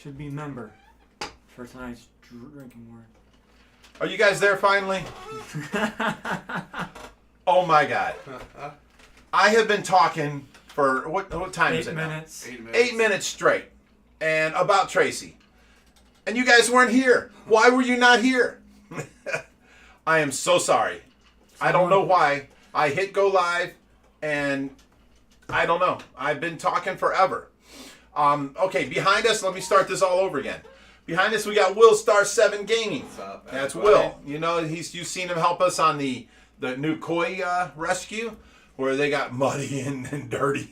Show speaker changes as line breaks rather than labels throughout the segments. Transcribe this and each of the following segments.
should be member for tonight's drinking word.
Are you guys there finally? Oh my God. I have been talking for, what time is it now?
8 minutes.
8 minutes.
8 minutes straight. And about Tracy. And you guys weren't here. Why were you not here? I am so sorry. I don't know why. I hit go live and I don't know. I've been talking forever. Okay, behind us, let me start this all over again. Behind us, we got Will Star 7 Gaming.
What's up,
That's
everybody?
Will. You know, you've seen him help us on the new koi rescue where they got muddy and dirty.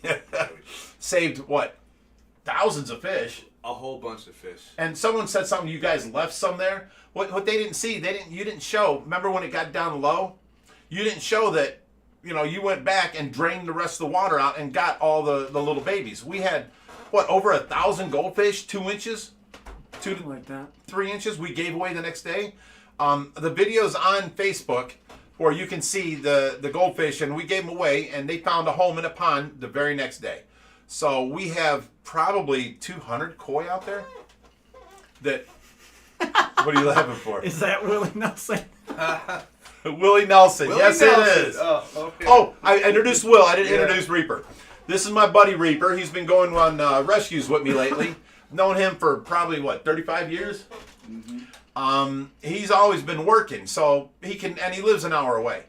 Saved, what, thousands of fish.
A whole bunch of fish.
And someone said something, you guys left some there. What they didn't see, you didn't show. Remember when it got down low? You didn't show that, you know, you went back and drained the rest of the water out and got all the little babies. We had, what, over 1,000 goldfish, 2 inches?
Something like that.
3 inches we gave away the next day. The video's on Facebook where you can see the goldfish, and we gave them away, and they found a home in a pond the very next day. So we have probably 200 koi out there. That. What are you laughing for?
Is that Willie Nelson?
Willie Nelson.
Willie
Yes,
Nelson.
it is.
Oh, okay.
Oh, I introduced Will. I didn't
Yeah.
introduce Reaper. This is my buddy Reaper. He's been going on rescues with me lately. Known him for probably, what, 35 years? Mm-hmm. He's always been working, so he lives an hour away.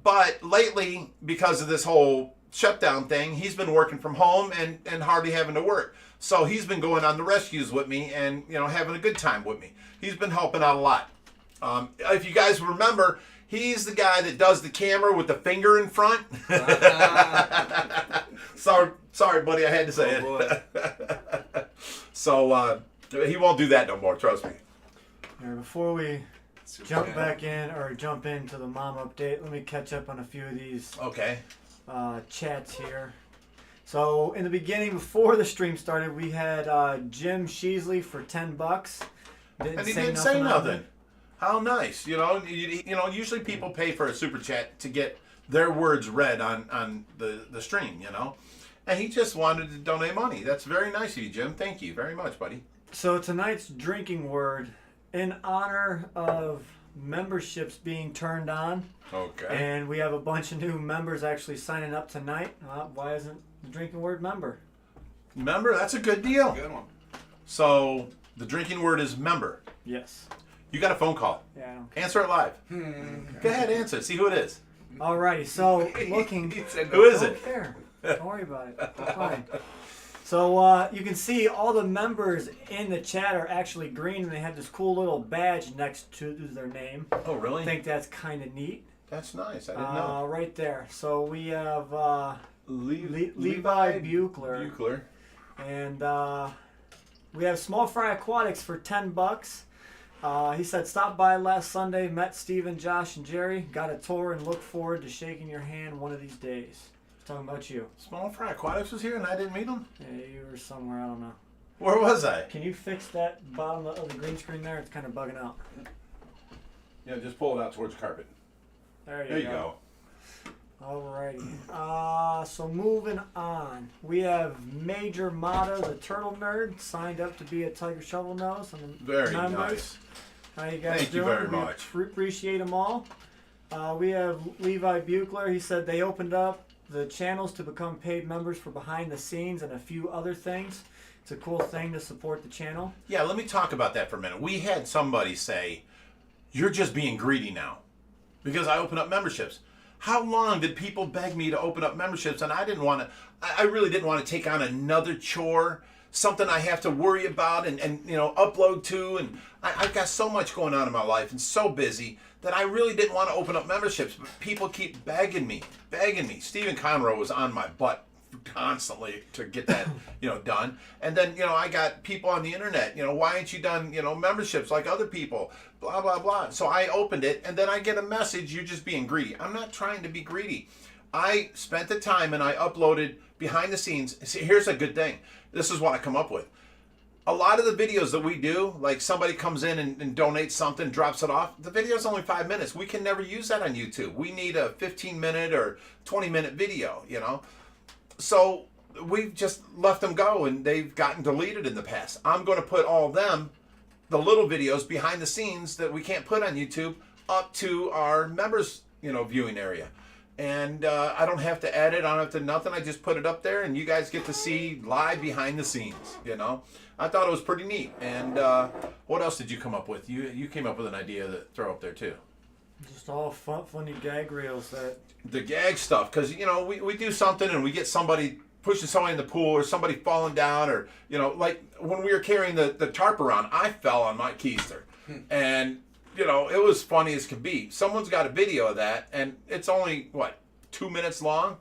But lately, because of this whole shutdown thing, he's been working from home and hardly having to work. So he's been going on the rescues with me and, you know, having a good time with me. He's been helping out a lot. If you guys remember, he's the guy that does the camera with the finger in front. Sorry, buddy, I had to say it. So he won't do that no more, trust me.
Here, before we jump into the mom update, let me catch up on a few of these
Okay.
chats here. So in the beginning, before the stream started, we had Jim Sheasley for $10.
And he didn't say nothing. How nice. You know, usually people pay for a super chat to get their words read on the stream, you know. And he just wanted to donate money. That's very nice of you, Jim. Thank you very much, buddy.
So tonight's drinking word, in honor of memberships being turned on,
Okay.
and we have a bunch of new members actually signing up tonight. Why isn't the drinking word member?
Member, that's a good deal.
Good one.
So the drinking word is member.
Yes.
You got a phone call.
Yeah, I don't.
Answer it live. Go ahead, answer it. See who it is.
Alrighty, so looking.
He said
Who is
Don't
it?
care. Don't worry about it. It's fine. So you can see all the members in the chat are actually green, and they have this cool little badge next to their name.
Oh, really?
I think that's kind of neat.
That's nice. I didn't know.
Right there. So we have Levi Buchler.
Buchler.
And we have Small Fry Aquatics for $10. He said, stop by last Sunday, met Steven, Josh, and Jerry, got a tour, and look forward to shaking your hand one of these days. He's talking about you.
Small Fry Aquatics was here and I didn't meet him?
Yeah, you were somewhere, I don't know.
Where was I?
Can you fix that bottom of the green screen there? It's kind of bugging out.
Yeah, just pull it out towards the carpet.
There
There you go.
Alrighty. So moving on. We have Major Mata, the Turtle Nerd, signed up to be a Tiger Shovel Nose. And the
Very
members.
nice.
How you guys
Thank you
doing?
very
We
much.
appreciate them all. We have Levi Buchler. He said they opened up the channels to become paid members for behind the scenes and a few other things. It's a cool thing to support the channel.
Yeah, let me talk about that for a minute. We had somebody say, you're just being greedy now because I open up memberships. How long did people beg me to open up memberships? And I really didn't want to take on another chore, something I have to worry about and you know, upload to. And I've got so much going on in my life and so busy that I really didn't want to open up memberships. But people keep begging me. Stephen Conroe was on my butt constantly to get that, you know, done. And then, you know, I got people on the internet, you know, why ain't you done, you know, memberships like other people, blah, blah, blah. So I opened it and then I get a message, you're just being greedy. I'm not trying to be greedy. I spent the time and I uploaded behind the scenes. See, here's a good thing. This is what I come up with. A lot of the videos that we do, like somebody comes in and donates something, drops it off, the video's only 5 minutes. We can never use that on YouTube. We need a 15-minute or 20-minute video, you know. So we've just left them go, and they've gotten deleted in the past. I'm going to put all them, the little videos behind the scenes that we can't put on YouTube, up to our members, viewing area. And I don't have to edit, I don't have to nothing. I just put it up there, and you guys get to see live behind the scenes, I thought it was pretty neat. And what else did you come up with? You came up with an idea to throw up there, too.
Just all funny gag reels.
The gag stuff, because, we do something, and we get somebody pushing somebody in the pool, or somebody falling down, or, like when we were carrying the tarp around, I fell on my keister. And... it was funny as can be. Someone's got a video of that, and it's only, 2 minutes long?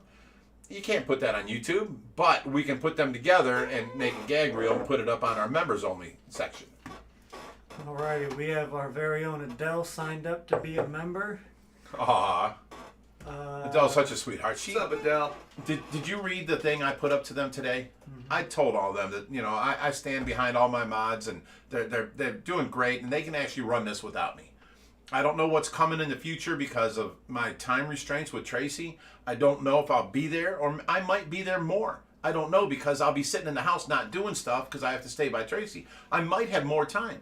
You can't put that on YouTube, but we can put them together and make a gag reel and put it up on our members-only section.
Alrighty, we have our very own Adele signed up to be a member.
Aw. Adele's such a sweetheart.
What's up, Adele?
Did you read the thing I put up to them today? Mm-hmm. I told all of them that, I stand behind all my mods, and they're doing great, and they can actually run this without me. I don't know what's coming in the future because of my time restraints with Tracy. I don't know if I'll be there, or I might be there more. I don't know, because I'll be sitting in the house not doing stuff because I have to stay by Tracy. I might have more time.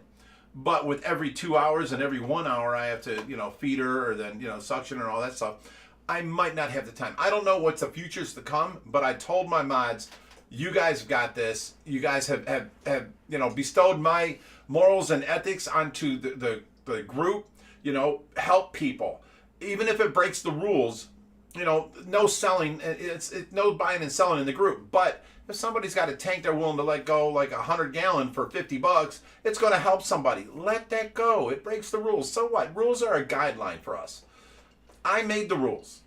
But with every 2 hours and every 1 hour I have to, feed her, or then, suction her and all that stuff, I might not have the time. I don't know what's the future's to come, but I told my mods, you guys have got this. You guys have bestowed my morals and ethics onto the group. Help people. Even if it breaks the rules, no selling. It's no buying and selling in the group. But if somebody's got a tank they're willing to let go, like 100-gallon for $50, it's going to help somebody. Let that go. It breaks the rules. So what? Rules are a guideline for us. I made the rules.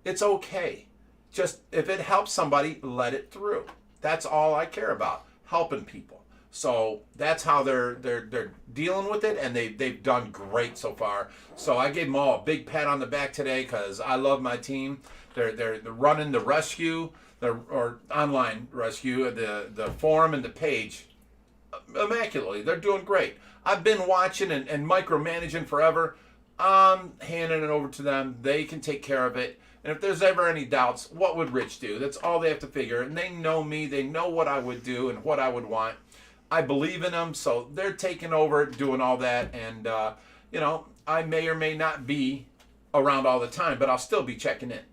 It's okay. Just if it helps somebody, let it through. That's all I care about. Helping people. So that's how they're dealing with it, and they've done great so far. So I gave them all a big pat on the back today because I love my team. They're running the rescue, or online rescue, the forum and the page immaculately. They're doing great. I've been watching and micromanaging forever. I'm handing it over to them. They can take care of it. And if there's ever any doubts, what would Rich do? That's all they have to figure. And they know me. They know what I would do and what I would want. I believe in them, so they're taking over, doing all that. And, I may or may not be around all the time, but I'll still be checking in.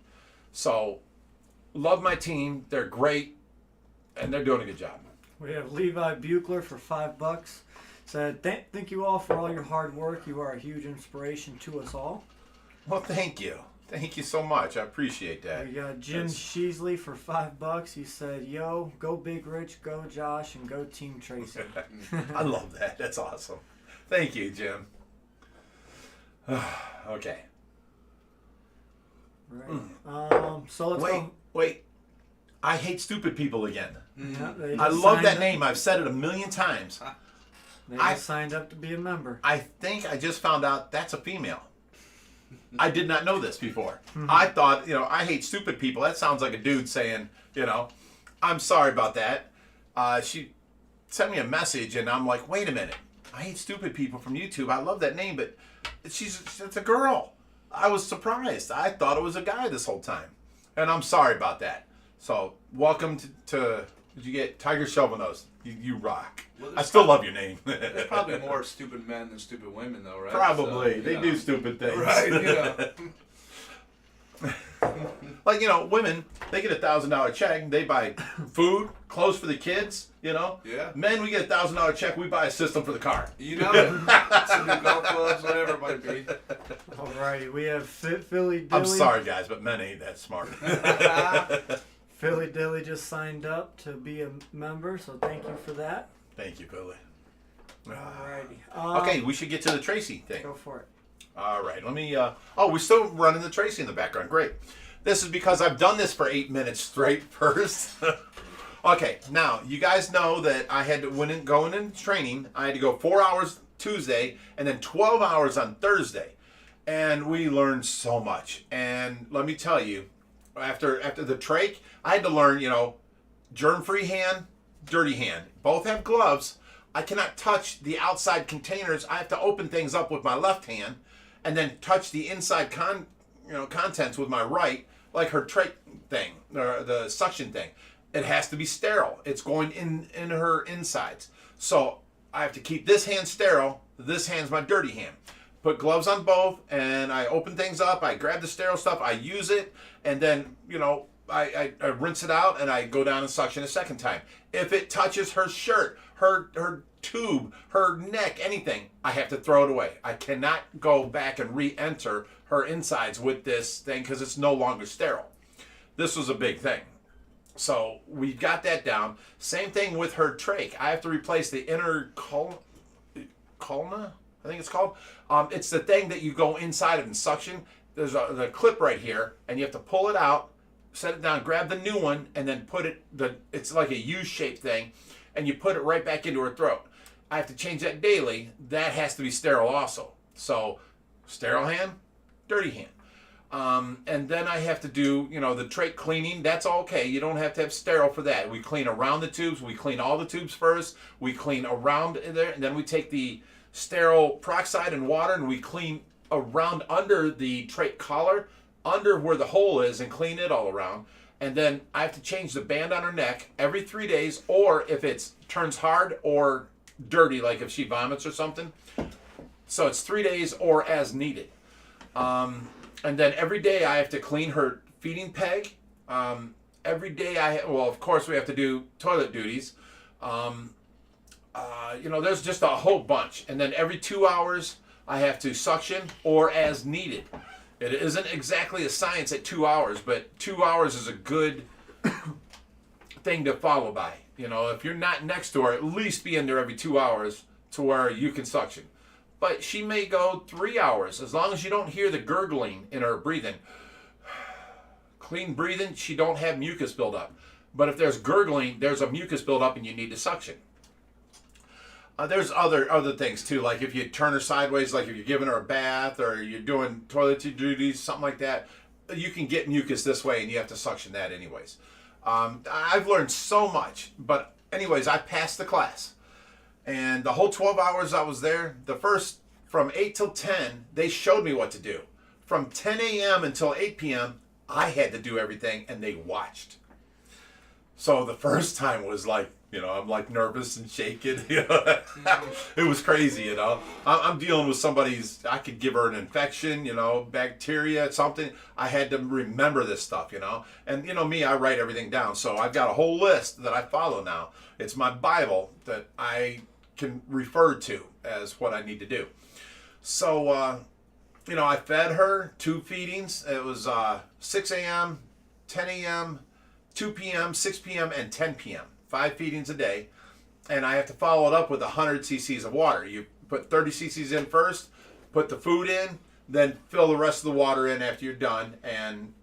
So, love my team. They're great, and they're doing a good job.
We have Levi Buchler for $5. Said, thank you all for all your hard work. You are a huge inspiration to us all.
Well, thank you. Thank you so much. I appreciate that.
We got Jim Sheasley for $5. He said, yo, go Big Rich, go Josh, and go Team Tracy.
I love that. That's awesome. Thank you, Jim. Okay.
Right. So let's go.
Wait. I hate stupid people again.
Yeah,
I love that name. I've said it a million times.
They signed up to be a member.
I think I just found out that's a female. I did not know this before. I thought, I hate stupid people. That sounds like a dude saying, I'm sorry about that. She sent me a message, and I'm like, wait a minute. I hate stupid people from YouTube. I love that name, but it's a girl. I was surprised. I thought it was a guy this whole time. And I'm sorry about that. So, welcome to did you get Tiger Shovelnose? You rock. Well, I still love your name.
There's probably more stupid men than stupid women, though, right?
Probably. So, they do stupid things.
Right,
Like, women, they get a $1,000 check. They buy food, clothes for the kids,
Yeah.
Men, we get a $1,000 check. We buy a system for the car.
Some new golf clubs, whatever it might be.
Alrighty, we have Philly Dilly.
I'm sorry, guys, but men ain't that smart.
Philly Dilly just signed up to be a member, so thank you for that.
Thank you, Billy.
Alrighty.
Okay, we should get to the Tracy thing.
Go for it.
All right, let me, we're still running the Tracy in the background. Great. This is because I've done this for 8 minutes straight first. Okay, now, you guys know that I had to, going in training, I had to go 4 hours Tuesday and then 12 hours on Thursday. And we learned so much. And let me tell you, after the trach, I had to learn, germ-free hand, dirty hand. Both have gloves. I cannot touch the outside containers. I have to open things up with my left hand and then touch the inside contents with my right. like her trach thing or the suction thing, it has to be sterile. It's going in her insides. So I have to keep this hand sterile. This hand's my dirty hand. Put gloves on both, and I open things up. I grab the sterile stuff. I use it, and then, I rinse it out, and I go down and suction a second time. If it touches her shirt, her tube, her neck, anything, I have to throw it away. I cannot go back and re-enter her insides with this thing because it's no longer sterile. This was a big thing. So we got that down. Same thing with her trach. I have to replace the inner columna, I think it's called. It's the thing that you go inside of and suction. There's the clip right here, and you have to pull it out, set it down, grab the new one, and then put it, it's like a U-shaped thing, and you put it right back into her throat. I have to change that daily. That has to be sterile also. So sterile hand, dirty hand. And then I have to do, the trach cleaning. That's okay. You don't have to have sterile for that. We clean around the tubes. We clean all the tubes first. We clean around there, and then we take the sterile peroxide and water, and we clean around under the trach collar, under where the hole is, and clean it all around. And then I have to change the band on her neck every 3 days, or if it turns hard or dirty, like if she vomits or something. So it's 3 days or as needed. And then every day I have to clean her feeding peg. Every day of course we have to do toilet duties. There's just a whole bunch. And then every 2 hours I have to suction or as needed. It isn't exactly a science at 2 hours, but 2 hours is a good thing to follow by. If you're not next to her, at least be in there every 2 hours to where you can suction. But she may go 3 hours, as long as you don't hear the gurgling in her breathing. Clean breathing, she don't have mucus buildup. But if there's gurgling, there's a mucus buildup and you need to suction. There's other things too, like if you turn her sideways, like if you're giving her a bath or you're doing toiletry duties, something like that, you can get mucus this way and you have to suction that anyways. I've learned so much, but anyways, I passed the class. And the whole 12 hours I was there, from 8 till 10, they showed me what to do. From 10 a.m. until 8 p.m., I had to do everything, and they watched. So the first time was like, I'm like nervous and shaking. It was crazy, I'm dealing with I could give her an infection, bacteria, something. I had to remember this stuff, And me, I write everything down. So I've got a whole list that I follow now. It's my Bible that I can refer to as what I need to do. So, I fed her 2 feedings. It was 6 a.m., 10 a.m., 2 p.m., 6 p.m., and 10 p.m. 5 feedings a day. And I have to follow it up with 100 cc's of water. You put 30 cc's in first, put the food in, then fill the rest of the water in after you're done. And,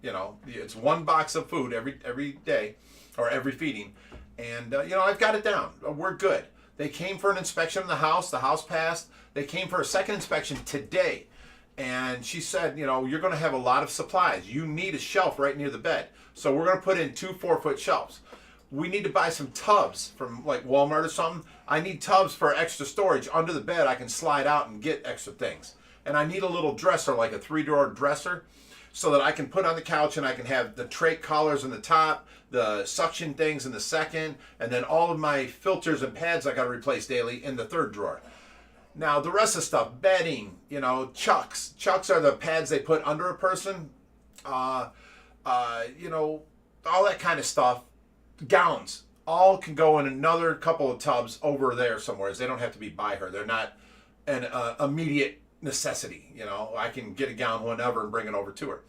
it's 1 box of food every day or every feeding. And, I've got it down. We're good. They came for an inspection of the house. The house passed. They came for a second inspection today. And she said, you're going to have a lot of supplies. You need a shelf right near the bed. So we're going to put in 2 4-foot shelves. We need to buy some tubs from like Walmart or something. I need tubs for extra storage under the bed. I can slide out and get extra things. And I need a little dresser, like a 3-drawer dresser, so that I can put on the couch and I can have the trach collars in the top, the suction things in the second, and then all of my filters and pads I got to replace daily in the 3rd drawer. Now, the rest of the stuff, bedding, chucks. Chucks are the pads they put under a person, all that kind of stuff. Gowns, all can go in another couple of tubs over there somewhere. They don't have to be by her. They're not an immediate necessity. I can get a gown whenever and bring it over to her.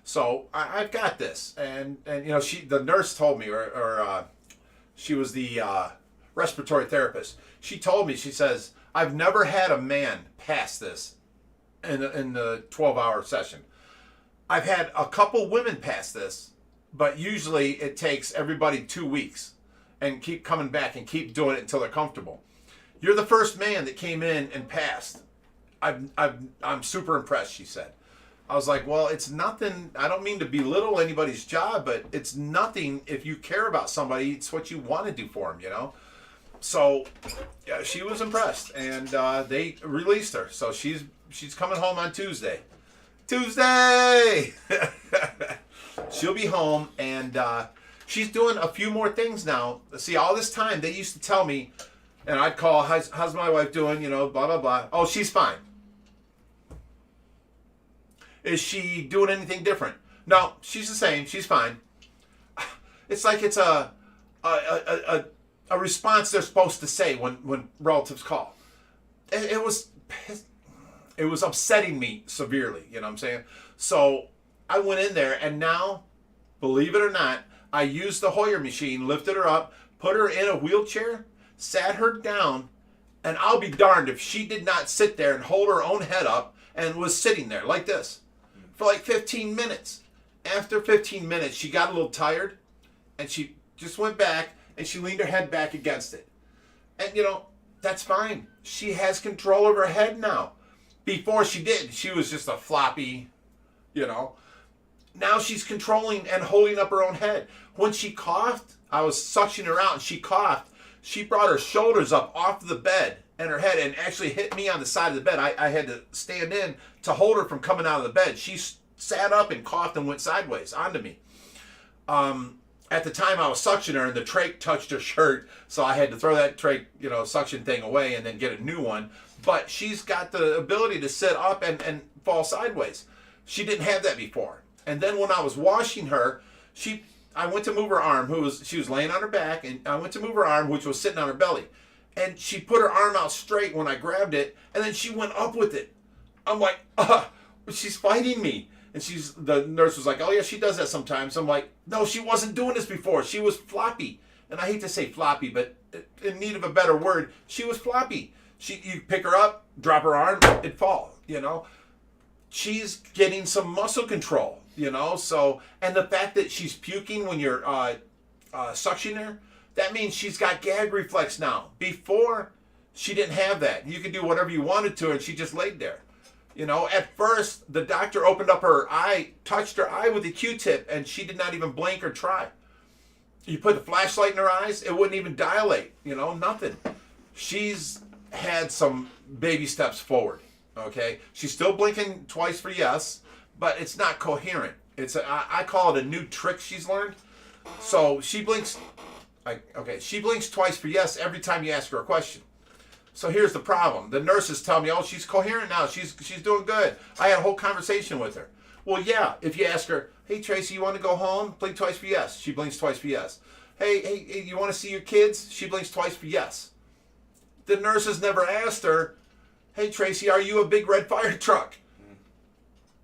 So I've got this. And the nurse told me, or she was the respiratory therapist. She told me, she says, I've never had a man pass this in the 12-hour session. I've had a couple women pass this, but usually it takes everybody 2 weeks and keep coming back and keep doing it until they're comfortable. You're the first man that came in and passed. I'm super impressed, she said. I was like, well, it's nothing. I don't mean to belittle anybody's job, but it's nothing. If you care about somebody, it's what you want to do for them, So yeah, she was impressed, and they released her. So she's coming home on Tuesday. She'll be home, and she's doing a few more things now. See, all this time, they used to tell me, and I'd call, how's my wife doing, you know, blah, blah, blah. Oh, she's fine. Is she doing anything different? No, she's the same. She's fine. It's like it's a response they're supposed to say when relatives call. It was upsetting me severely, you know what I'm saying? So I went in there, and now, believe it or not, I used the Hoyer machine, lifted her up, put her in a wheelchair, sat her down, and I'll be darned if she did not sit there and hold her own head up and was sitting there like this for like 15 minutes. After 15 minutes, she got a little tired, and she just went back, and she leaned her head back against it. And, you know, that's fine. She has control of her head now. Before she did, she was just a floppy, you know. Now she's controlling and holding up her own head. When she coughed, I was suctioning her out, and she coughed. She brought her shoulders up off the bed and her head and actually hit me on the side of the bed. I had to stand in to hold her from coming out of the bed. She sat up and coughed and went sideways onto me. At the time, I was suctioning her, and the trach touched her shirt, so I had to throw that trach, you know, suction thing away and then get a new one. But she's got the ability to sit up and fall sideways. She didn't have that before. And then when I was washing her, I went to move her arm. She was laying on her back, and I went to move her arm, which was sitting on her belly. And she put her arm out straight when I grabbed it, and then she went up with it. I'm like, she's fighting me. And the nurse was like, oh yeah, she does that sometimes. I'm like, no, she wasn't doing this before. She was floppy. And I hate to say floppy, but in need of a better word, she was floppy. You pick her up, drop her arm, it'd fall, you know. She's getting some muscle control, you know. So, and the fact that she's puking when you're suctioning her, that means she's got gag reflex now. Before, she didn't have that. You could do whatever you wanted to her, and she just laid there. You know, at first, the doctor opened up her eye, touched her eye with a Q-tip, and she did not even blink or try. You put the flashlight in her eyes, it wouldn't even dilate, you know, nothing. She's had some baby steps forward, okay? She's still blinking twice for yes, but it's not coherent. I call it a new trick she's learned. So she blinks twice for yes every time you ask her a question. So here's the problem. The nurses tell me, oh, she's coherent now. She's doing good. I had a whole conversation with her. Well, yeah, if you ask her, hey, Tracy, you want to go home? Blink twice for yes. She blinks twice for yes. Hey, you want to see your kids? She blinks twice for yes. The nurses never asked her, hey, Tracy, are you a big red fire truck?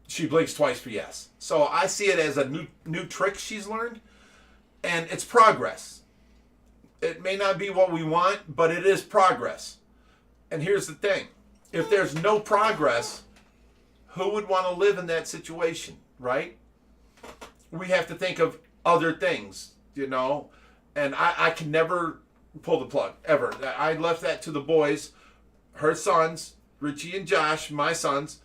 She blinks twice for yes. So I see it as a new trick she's learned, and it's progress. It may not be what we want, but it is progress. And here's the thing. If there's no progress, who would want to live in that situation, right? We have to think of other things, you know. And I can never pull the plug, ever. I left that to the boys, her sons, Richie and Josh, my sons.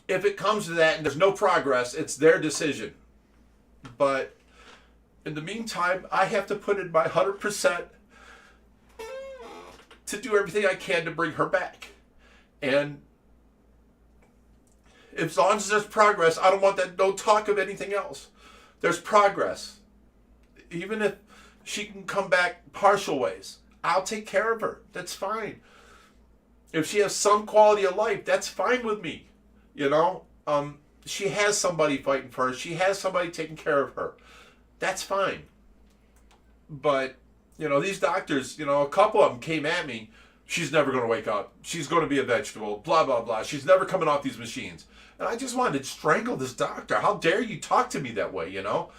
If it comes to that and there's no progress, it's their decision. But in the meantime, I have to put in my 100% to do everything I can to bring her back. And as long as there's progress, I don't want that, no talk of anything else. There's progress. Even if she can come back partial ways, I'll take care of her. That's fine. If she has some quality of life, that's fine with me. You know, she has somebody fighting for her. She has somebody taking care of her. That's fine. But, you know, these doctors, you know, a couple of them came at me. She's never going to wake up. She's going to be a vegetable, blah, blah, blah. She's never coming off these machines. And I just wanted to strangle this doctor. How dare you talk to me that way, you know?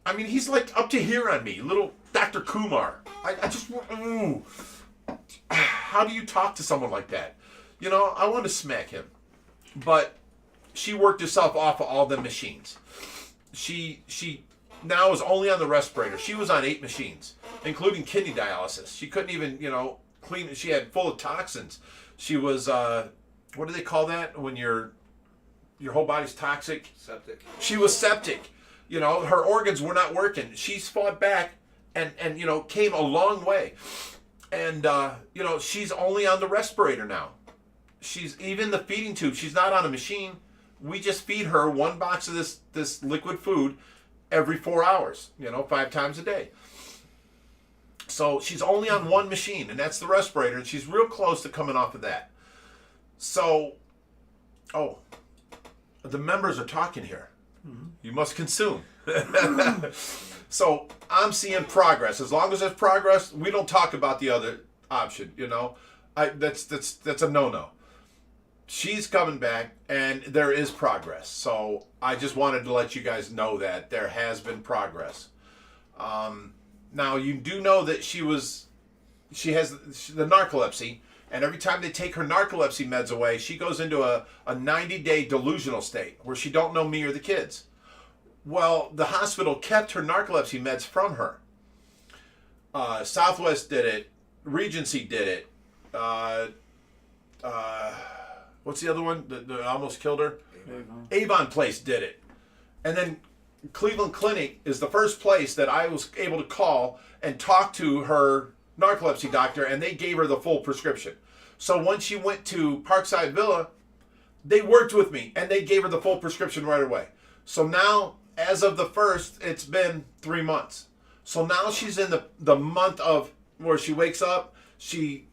I mean, he's like up to here on me, little Dr. Kumar. I just want, ooh. How do you talk to someone like that? You know, I want to smack him. But she worked herself off of all the machines. She now is only on the respirator. She was on 8 machines, including kidney dialysis. She couldn't even, you know, clean it. She had full of toxins. She was, what do they call that when your whole body's toxic?
Septic.
She was septic. You know, her organs were not working. She's fought back and you know, came a long way. And, you know, she's only on the respirator now. She's even the feeding tube. She's not on a machine. we just feed her 1 box of this liquid food every 4 hours, 5 times a day. So she's only on one machine, and that's the respirator, and she's real close to coming off of that. So, the members are talking here. Mm-hmm. You must consume. So I'm seeing progress. As long as there's progress, we don't talk about the other option. That's a no-no. She's coming back, and there is progress. So I just wanted to let you guys know that there has been progress. Now you do know that she has the narcolepsy, and every time they take her narcolepsy meds away, she goes into a 90-day delusional state where she don't know me or the kids. Well, the hospital kept her narcolepsy meds from her. Southwest did it. Regency did it. What's the other one that almost killed her? Avon Place did it. And then Cleveland Clinic is the first place that I was able to call and talk to her narcolepsy doctor, and they gave her the full prescription. So when she went to Parkside Villa, they worked with me, and they gave her the full prescription right away. So now, as of the 1st, it's been 3 months. So now she's in the month of where she wakes up, she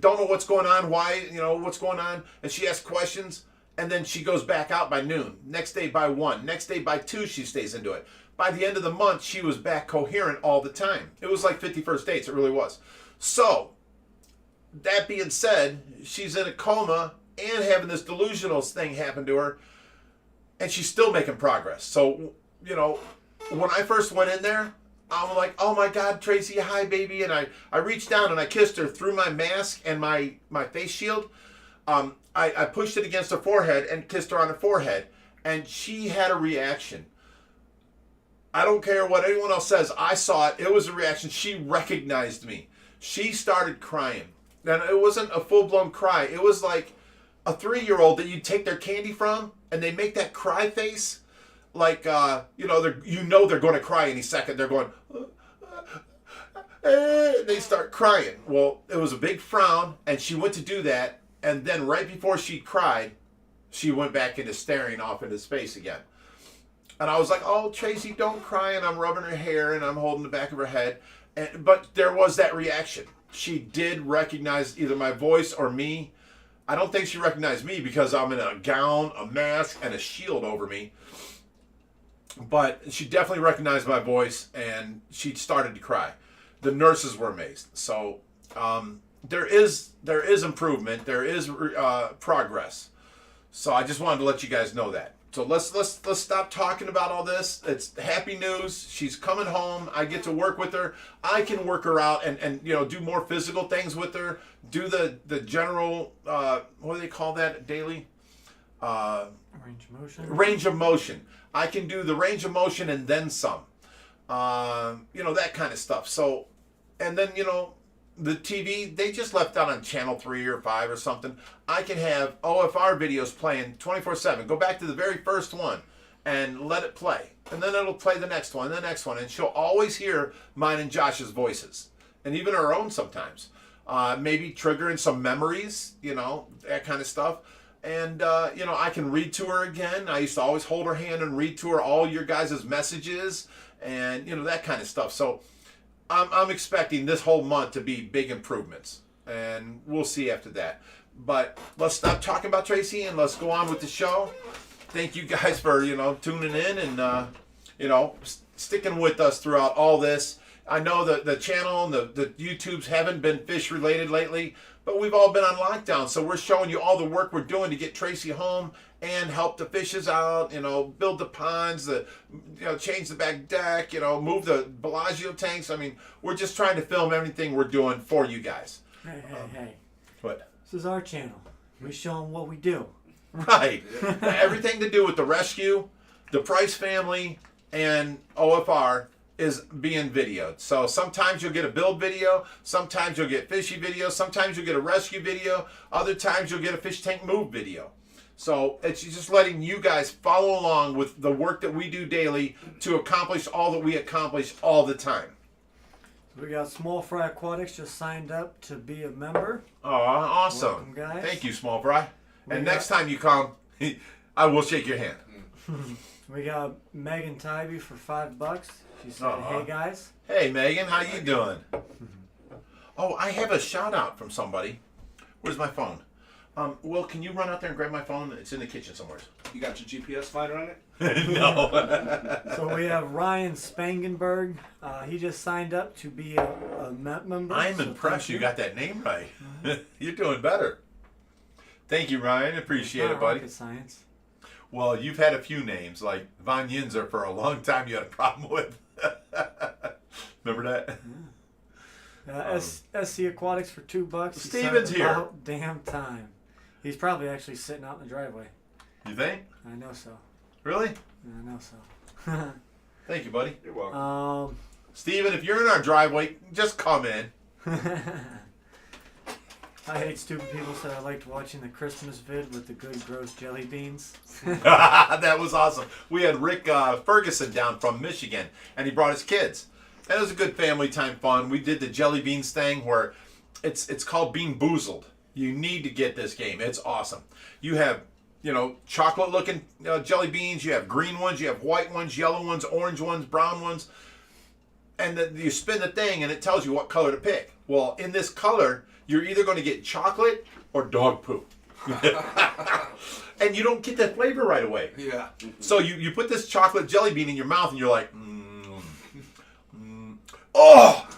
don't know what's going on, why, what's going on, and she asks questions, and then she goes back out by noon. Next day by 1. Next day by 2, she stays into it. By the end of the month, she was back coherent all the time. It was like 51st dates. It really was. So, that being said, she's in a coma and having this delusional thing happen to her, and she's still making progress. So, when I first went in there, I'm like, oh my God, Tracy, hi, baby. And I reached down and I kissed her through my mask and my face shield. I pushed it against her forehead and kissed her on her forehead. And she had a reaction. I don't care what anyone else says. I saw it. It was a reaction. She recognized me. She started crying. And it wasn't a full-blown cry. It was like a 3-year-old that you take their candy from and they make that cry face. Like, they're going to cry any second. They're going, they start crying. Well, it was a big frown, and she went to do that, and then right before she cried, she went back into staring off into space again. And I was like, oh, Tracy, don't cry, and I'm rubbing her hair, and I'm holding the back of her head. But there was that reaction. She did recognize either my voice or me. I don't think she recognized me because I'm in a gown, a mask, and a shield over me. But she definitely recognized my voice, and she started to cry. The nurses were amazed. So there is improvement. There is progress. So I just wanted to let you guys know that. So let's stop talking about all this. It's happy news. She's coming home. I get to work with her. I can work her out and do more physical things with her. Do the general what do they call that daily?
Range of motion.
Range of motion. I can do the range of motion and then some. That kind of stuff. So, and then, the TV, they just left out on channel 3 or 5 or something. I can have OFR videos playing 24/7. Go back to the very first one and let it play. And then it'll play the next one, and the next one. And she'll always hear mine and Josh's voices. And even her own sometimes. Maybe triggering some memories, that kind of stuff. And, I can read to her again. I used to always hold her hand and read to her all your guys' messages and, that kind of stuff. So I'm expecting this whole month to be big improvements. And we'll see after that. But let's stop talking about Tracy and let's go on with the show. Thank you guys for, tuning in and, sticking with us throughout all this. I know that the channel and the YouTubes haven't been fish related lately, but we've all been on lockdown. So we're showing you all the work we're doing to get Tracy home and help the fishes out, build the ponds, change the back deck, move the Bellagio tanks. I mean, we're just trying to film everything we're doing for you guys.
Hey.
What?
This is our channel. We show them what we do.
Right. Everything to do with the rescue, the Price family, and OFR is being videoed. So sometimes you'll get a build video, sometimes you'll get fishy video, sometimes you'll get a rescue video, other times you'll get a fish tank move video. So it's just letting you guys follow along with the work that we do daily to accomplish all that we accomplish all the time.
We got Small Fry Aquatics just signed up to be a member.
Oh, awesome.
Welcome, guys.
Thank you, Small Fry. And next time you come, I will shake your hand.
We got Megan Tybee for $5. She said, "Hey guys."
Hey Megan, how you doing? Oh, I have a shout out from somebody. Where's my phone? Will, can you run out there and grab my phone? It's in the kitchen somewhere.
You got your GPS finder on it?
No.
So we have Ryan Spangenberg. He just signed up to be a member.
I'm
so
impressed
thank
you got that name right. You're doing better. Thank you, Ryan. Appreciate it, buddy.
Rocket science.
Well, you've had a few names, like Von Yinzer for a long time you had a problem with. Remember that?
SC Aquatics for $2. He said,
Steven's here.
"About damn time." He's probably actually sitting out in the driveway.
You think?
I know so.
Really?
I know so.
Thank you, buddy.
You're welcome.
Steven, if you're in our driveway, just come in.
I hate stupid people said I liked watching the Christmas vid with the good gross jelly beans.
That was awesome. We had Rick Ferguson down from Michigan, and he brought his kids. And it was a good family time fun. We did the jelly beans thing where it's called being Boozled. You need to get this game. It's awesome. You have, chocolate looking jelly beans. You have green ones. You have white ones, yellow ones, orange ones, brown ones. And then you spin the thing, and it tells you what color to pick. Well, in this color, you're either going to get chocolate or dog poop. And you don't get that flavor right away.
Yeah.
So you put this chocolate jelly bean in your mouth, and you're like, oh.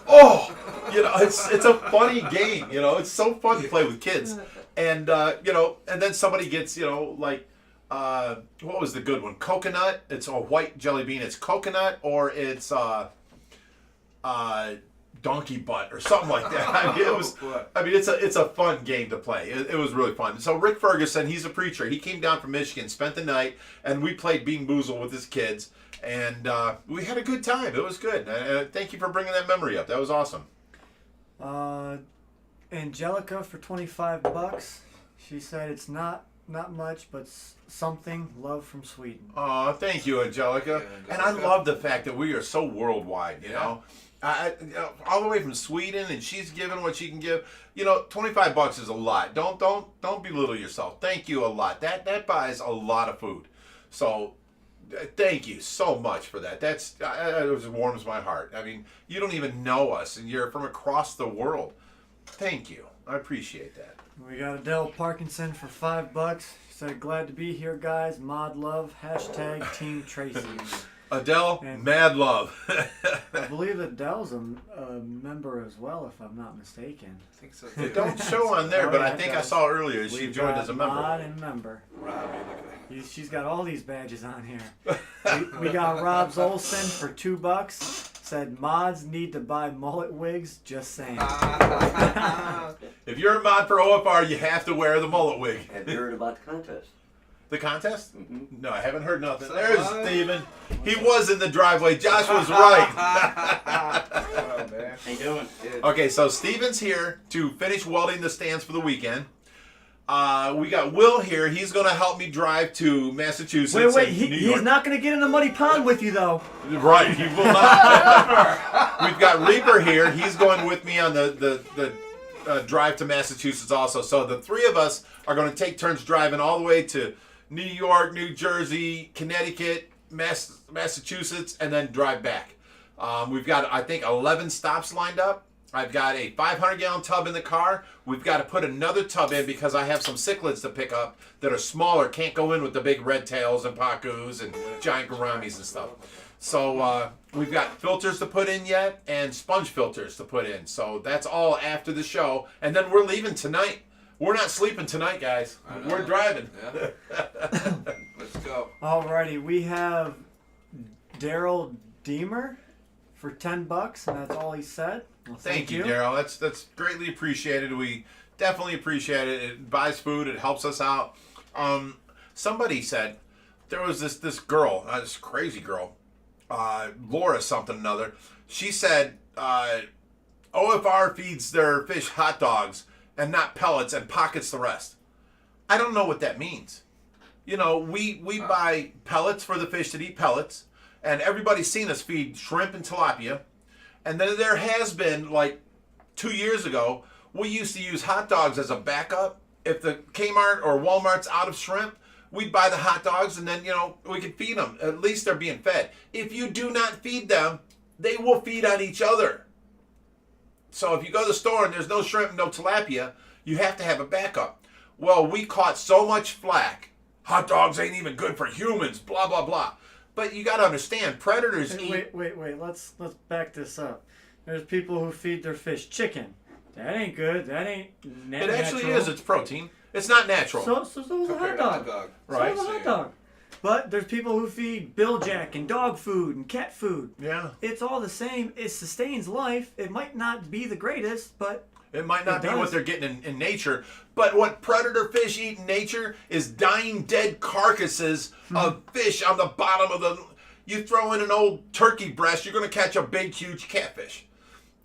It's a funny game. It's so fun to play with kids. And, and then somebody gets, what was the good one? Coconut. It's a white jelly bean. It's coconut, or it's donkey butt or something like that. It's a fun game to play. It was really fun. So Rick Ferguson, he's a preacher. He came down from Michigan, spent the night, and we played Being Boozled with his kids, and we had a good time. It was good. Thank you for bringing that memory up. That was awesome.
Angelica for $25. She said it's not much, but something. Love from Sweden.
Oh, thank you, Angelica. And I love the fact that we are so worldwide. You know, all the way from Sweden, and she's giving what she can give. $25 is a lot. Don't belittle yourself. Thank you a lot. That buys a lot of food. So thank you so much for that. It just warms my heart. I mean, you don't even know us, and you're from across the world. Thank you. I appreciate that.
We got Adele Parkinson for $5. She said, "Glad to be here, guys. Mod love. # Team Tracy."
Adele,
And
mad love.
I believe Adele's a member as well, if I'm not mistaken.
I think so.
It don't show on there,
Oh,
but
yeah,
I think
it
I
does.
saw earlier she
We've
joined
got
as a member.
Mod and member.
Robbie, look at that.
She's got all these badges on here. we got Rob's Olson for $2. Said mods need to buy mullet wigs. Just saying.
If you're a mod for OFR, you have to wear the mullet wig.
Have you heard about the contest?
The contest?
Mm-hmm.
No, I haven't heard nothing.
So
There's
what?
Steven. He was in the driveway. Josh was right.
Oh, man.
How you doing?
Okay, so Steven's here to finish welding the stands for the weekend. We got Will here. He's going to help me drive to Massachusetts.
Wait,
and New
he's
York.
not going to get in the muddy pond with you, though.
Right, he will not. We've got Reaper here. He's going with me on the drive to Massachusetts also. So the three of us are going to take turns driving all the way to New York, New Jersey, Connecticut, Massachusetts, and then drive back. We've got, I think, 11 stops lined up. I've got a 500-gallon tub in the car. We've got to put another tub in because I have some cichlids to pick up that are smaller, can't go in with the big red tails and pacus and giant gouramis and stuff. So we've got filters to put in yet and sponge filters to put in. So that's all after the show. And then we're leaving tonight. We're not sleeping tonight, guys. We're driving.
Yeah. Let's go.
Alrighty, we have Daryl Deemer for $10, and that's all he said. Well,
Thank you, Daryl. That's greatly appreciated. We definitely appreciate it. It buys food. It helps us out. Somebody said there was this girl, this crazy girl, Laura something or another. She said OFR feeds their fish hot dogs and not pellets and pockets the rest. I don't know what that means. We buy pellets for the fish that eat pellets, and everybody's seen us feed shrimp and tilapia. And then there has been, like 2 years ago, we used to use hot dogs as a backup. If the Kmart or Walmart's out of shrimp, we'd buy the hot dogs and then, we could feed them. At least they're being fed. If you do not feed them, they will feed on each other. So if you go to the store and there's no shrimp, no tilapia, you have to have a backup. Well, we caught so much flack. Hot dogs ain't even good for humans, blah, blah, blah. But you got to understand, predators eat...
Wait. Let's back this up. There's people who feed their fish chicken. That ain't good. That ain't natural.
It actually is. It's protein. It's not natural.
So is a hot dog.
Right.
So is a hot dog. But there's people who feed Billjack and dog food and cat food.
Yeah.
It's all the same. It sustains life. It might not be the greatest, but...
It might not be what they're getting in nature, but what predator fish eat in nature is dying, dead carcasses of fish on the bottom of the... You throw in an old turkey breast, you're going to catch a big, huge catfish.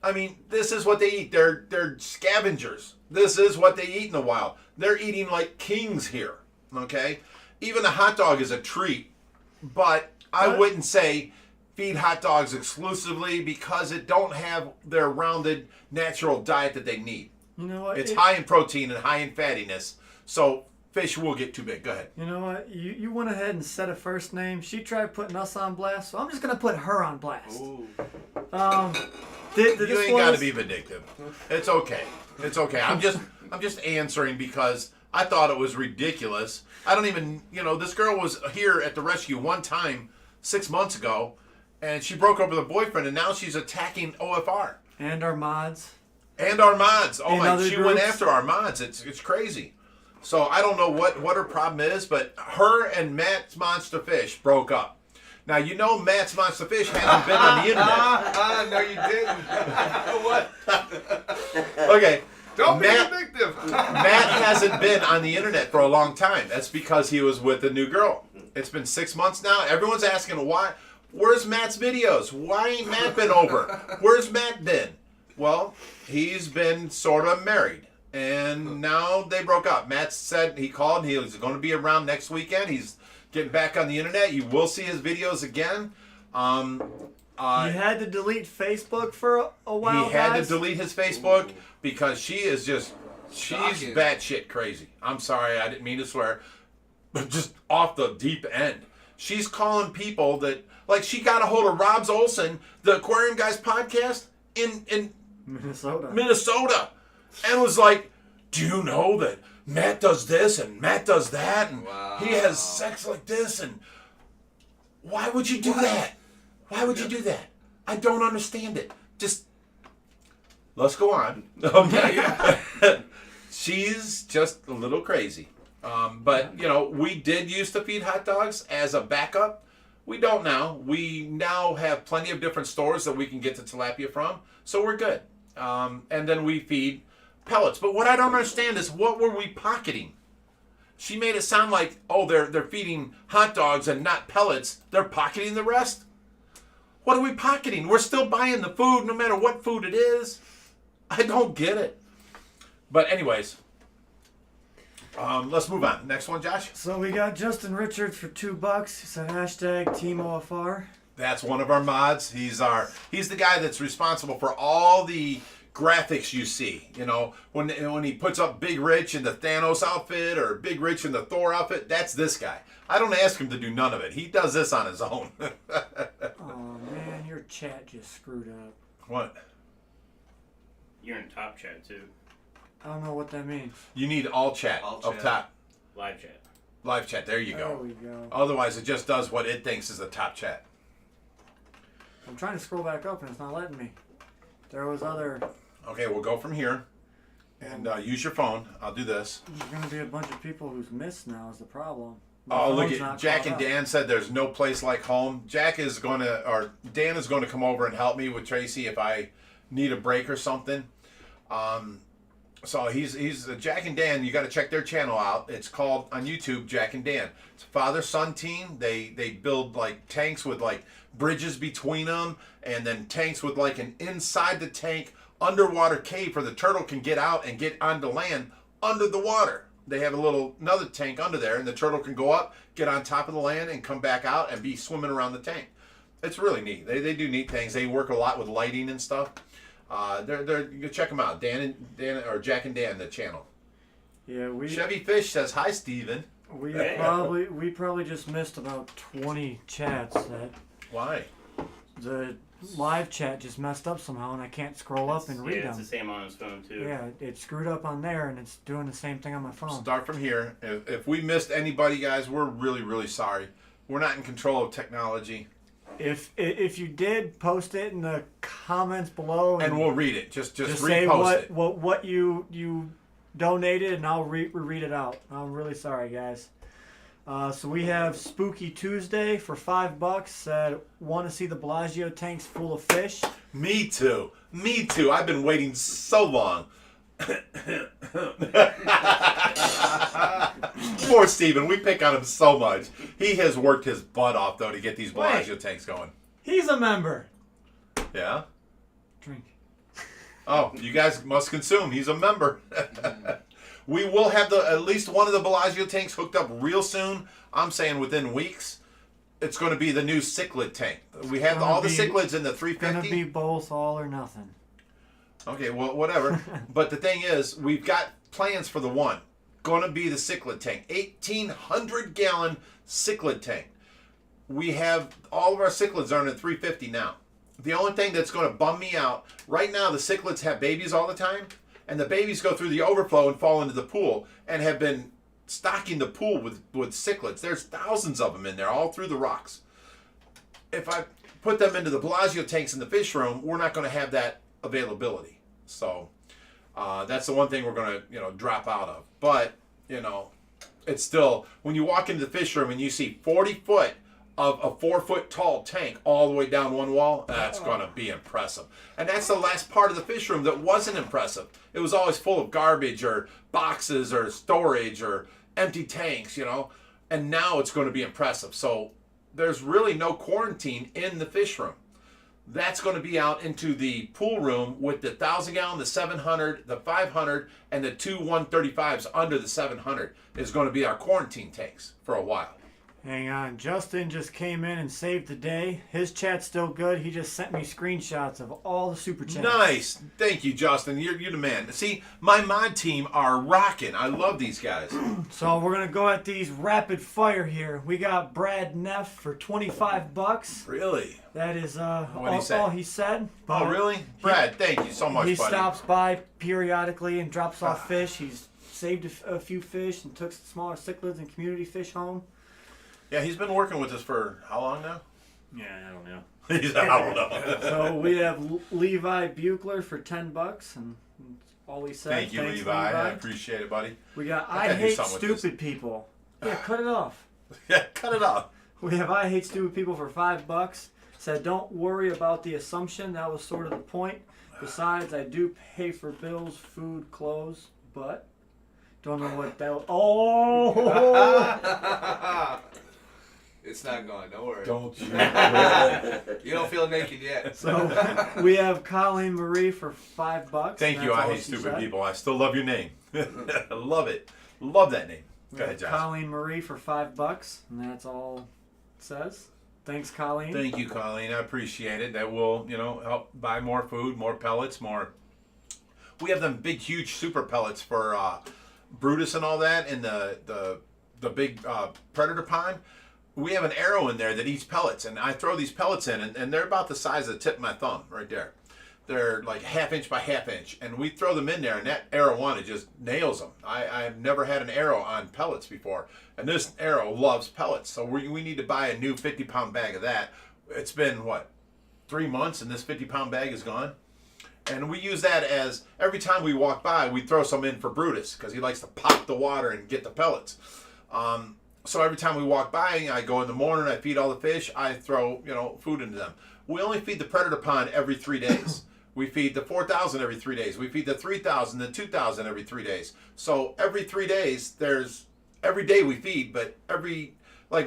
I mean, this is what they eat. They're scavengers. This is what they eat in the wild. They're eating like kings here, okay? Even a hot dog is a treat, but I wouldn't say feed hot dogs exclusively because it don't have their rounded natural diet that they need.
You know what?
It's high in protein and high in fattiness, so fish will get too big. Go ahead.
You know what? You went ahead and said a first name. She tried putting us on blast, so I'm just going to put her on blast.
Ooh.
You ain't got to be vindictive. It's okay. It's okay. I'm just answering because I thought it was ridiculous. I don't even, this girl was here at the rescue one time 6 months ago, and she broke up with her boyfriend, and now she's attacking OFR.
And our mods.
Oh my, she
groups.
went after our mods. It's crazy. So I don't know what her problem is, but her and Matt's Monster Fish broke up. Now, Matt's Monster Fish hasn't been on the internet.
No, you didn't. What?
Okay.
Don't be vindictive.
Matt hasn't been on the internet for a long time. That's because he was with a new girl. It's been 6 months now. Everyone's asking why. Where's Matt's videos? Why ain't Matt been over? Where's Matt been? Well, he's been sort of married. And now they broke up. Matt said he called. He was going to be around next weekend. He's getting back on the internet. You will see his videos again.
He had to delete Facebook for a while.
He had to delete his Facebook because she's batshit crazy. I'm sorry, I didn't mean to swear, but just off the deep end. She's calling people that, like, she got a hold of Rob's Olson, the Aquarium Guys podcast in Minnesota, and was like, "Do you know that Matt does this and Matt does that, and he has sex like this, and why would you do that? Why would you do that? I don't understand it. Just let's go on." Okay. She's just a little crazy. But, we did used to feed hot dogs as a backup. We don't now. We now have plenty of different stores that we can get the tilapia from, so we're good. And then we feed pellets. But what I don't understand is, what were we pocketing? She made it sound like, they're feeding hot dogs and not pellets. They're pocketing the rest? What are we pocketing? We're still buying the food no matter what food it is. I don't get it. But anyways, let's move on. Next one, Josh.
So we got Justin Richards for $2. He said #TeamOFR.
That's one of our mods. He's the guy that's responsible for all the graphics you see. When he puts up Big Rich in the Thanos outfit or Big Rich in the Thor outfit, that's this guy. I don't ask him to do none of it. He does this on his own.
Oh man, your chat just screwed up.
What?
You're in top chat too.
I don't know what that means.
You need all chat up top.
Live chat.
Live chat. There you
There
go.
we go.
Otherwise, it just does what it thinks is the top chat.
I'm trying to scroll back up and it's not letting me. There was other...
Okay, we'll go from here. And use your phone. I'll do this.
There's going to be a bunch of people who's missed now is the problem.
Look at Jack and Dan said there's no place like home. Dan is going to come over and help me with Tracy if I need a break or something. So he's Jack and Dan. You got to check their channel out. It's called on YouTube Jack and Dan. It's a father-son team. They build like tanks with like bridges between them, and then tanks with like an inside the tank underwater cave where the turtle can get out and get onto land under the water. They have another tank under there, and the turtle can go up, get on top of the land, and come back out and be swimming around the tank. It's really neat. They do neat things. They work a lot with lighting and stuff. You can check them out. Dan or Jack and Dan, the channel.
Yeah,
Chevy Fish says, "Hi, Steven."
We
Hey.
probably just missed about 20 chats that
Why?
the live chat just messed up somehow, and I can't scroll up and read
It's the
them.
same on his phone too.
Yeah, it screwed up on there, and it's doing the same thing on my phone.
Start from here. If we missed anybody, guys, we're really, really sorry. We're not in control of technology.
If you did, post it in the comments below,
And we'll read it. Just
say
repost it.
what you donated, and I'll read it out. I'm really sorry, guys. So we have Spooky Tuesday for $5. Said, want to see the Bellagio tanks full of fish.
Me too. Me too. I've been waiting so long. Poor Steven. We pick on him so much. He has worked his butt off, though, to get these Bellagio tanks going.
He's a member.
Yeah?
Drink.
Oh, you guys must consume. He's a member. We will have at least one of the Bellagio tanks hooked up real soon. I'm saying within weeks. It's going to be the new Cichlid tank. We have all the Cichlids in the 350.
Gonna be both, all or nothing.
Okay, well, whatever. But the thing is, we've got plans for the one. Going to be the Cichlid tank. 1,800-gallon Cichlid tank. We have all of our Cichlids are in the 350 now. The only thing that's going to bum me out, right now the Cichlids have babies all the time, and the babies go through the overflow and fall into the pool, and have been stocking the pool with cichlids. There's thousands of them in there, all through the rocks. If I put them into the Bellagio tanks in the fish room, we're not going to have that availability. So that's the one thing we're going to drop out of. But it's still, when you walk into the fish room and you see 40 foot of a 4 foot tall tank all the way down one wall, that's going to be impressive. And that's the last part of the fish room that wasn't impressive. It was always full of garbage or boxes or storage or empty tanks, and now it's going to be impressive. So there's really no quarantine in the fish room. That's going to be out into the pool room with the 1,000-gallon, the 700, the 500, and the two 135s under the 700 is going to be our quarantine tanks for a while.
Hang on, Justin just came in and saved the day. His chat's still good. He just sent me screenshots of all the super chats.
Nice. Thank you, Justin. You're the man. See, my mod team are rocking. I love these guys.
So we're going to go at these rapid fire here. We got Brad Neff for $25.
Really?
That is
What'd he say?
all he said.
Oh, really? Brad, thank you so much,
He
buddy.
stops by periodically and drops off fish. He's saved a few fish and took smaller cichlids and community fish home.
Yeah, he's been working with us for how long now?
Yeah, I don't know.
He's I don't know.
So we have Levi Buchler for $10, and that's all he said.
Thank you,
Thanks,
Levi. I appreciate it, buddy.
We got
I
I
gotta do
Hate
something with
Stupid People. Yeah, cut it off.
Yeah, cut it off.
We have I Hate Stupid People for $5. Said, don't worry about the assumption. That was sort of the point. Besides, I do pay for bills, food, clothes, but don't know what that. Oh!
It's not gone. Don't worry.
Don't you?
You don't feel naked yet.
So we have Colleen Marie for $5.
Thank you,
That's
I
all
Hate
she
Stupid
said.
People. I still love your name. I love it. Love that name. Go ahead, Josh.
Colleen Marie for $5, and that's all it says. Thanks, Colleen.
Thank you, Colleen. I appreciate it. That will, help buy more food, more pellets, more. We have them big, huge super pellets for Brutus and all that, and the big predator pond. We have an arrow in there that eats pellets, and I throw these pellets in, and they're about the size of the tip of my thumb right there. They're like 1/2 inch by 1/2 inch, and we throw them in there, and that arrow one, it just nails them. I've never had an arrow on pellets before, and this arrow loves pellets, so we need to buy a new 50-pound bag of that. It's been, 3 months, and this 50-pound bag is gone? And we use that as, every time we walk by, we throw some in for Brutus, because he likes to pop the water and get the pellets. So every time we walk by, I go in the morning, I feed all the fish, I throw, food into them. We only feed the predator pond every 3 days. We feed the 4,000 every 3 days. We feed the 3,000, the 2,000 every 3 days. So every 3 days, every day we feed, but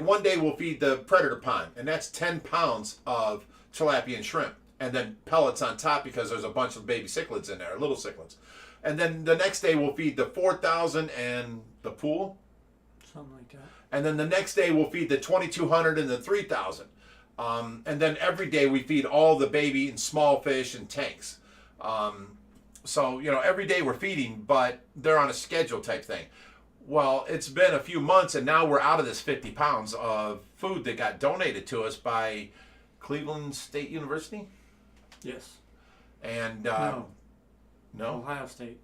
one day we'll feed the predator pond, and that's 10 pounds of tilapia and shrimp, and then pellets on top because there's a bunch of baby cichlids in there, little cichlids. And then the next day we'll feed the 4,000 and the pool.
Something like that.
And then the next day we'll feed the 2,200 and the 3,000. And then every day we feed all the baby and small fish and tanks. So, every day we're feeding, but they're on a schedule type thing. Well, it's been a few months, and now we're out of this 50 pounds of food that got donated to us by Cleveland State University.
Yes.
And
No.
no,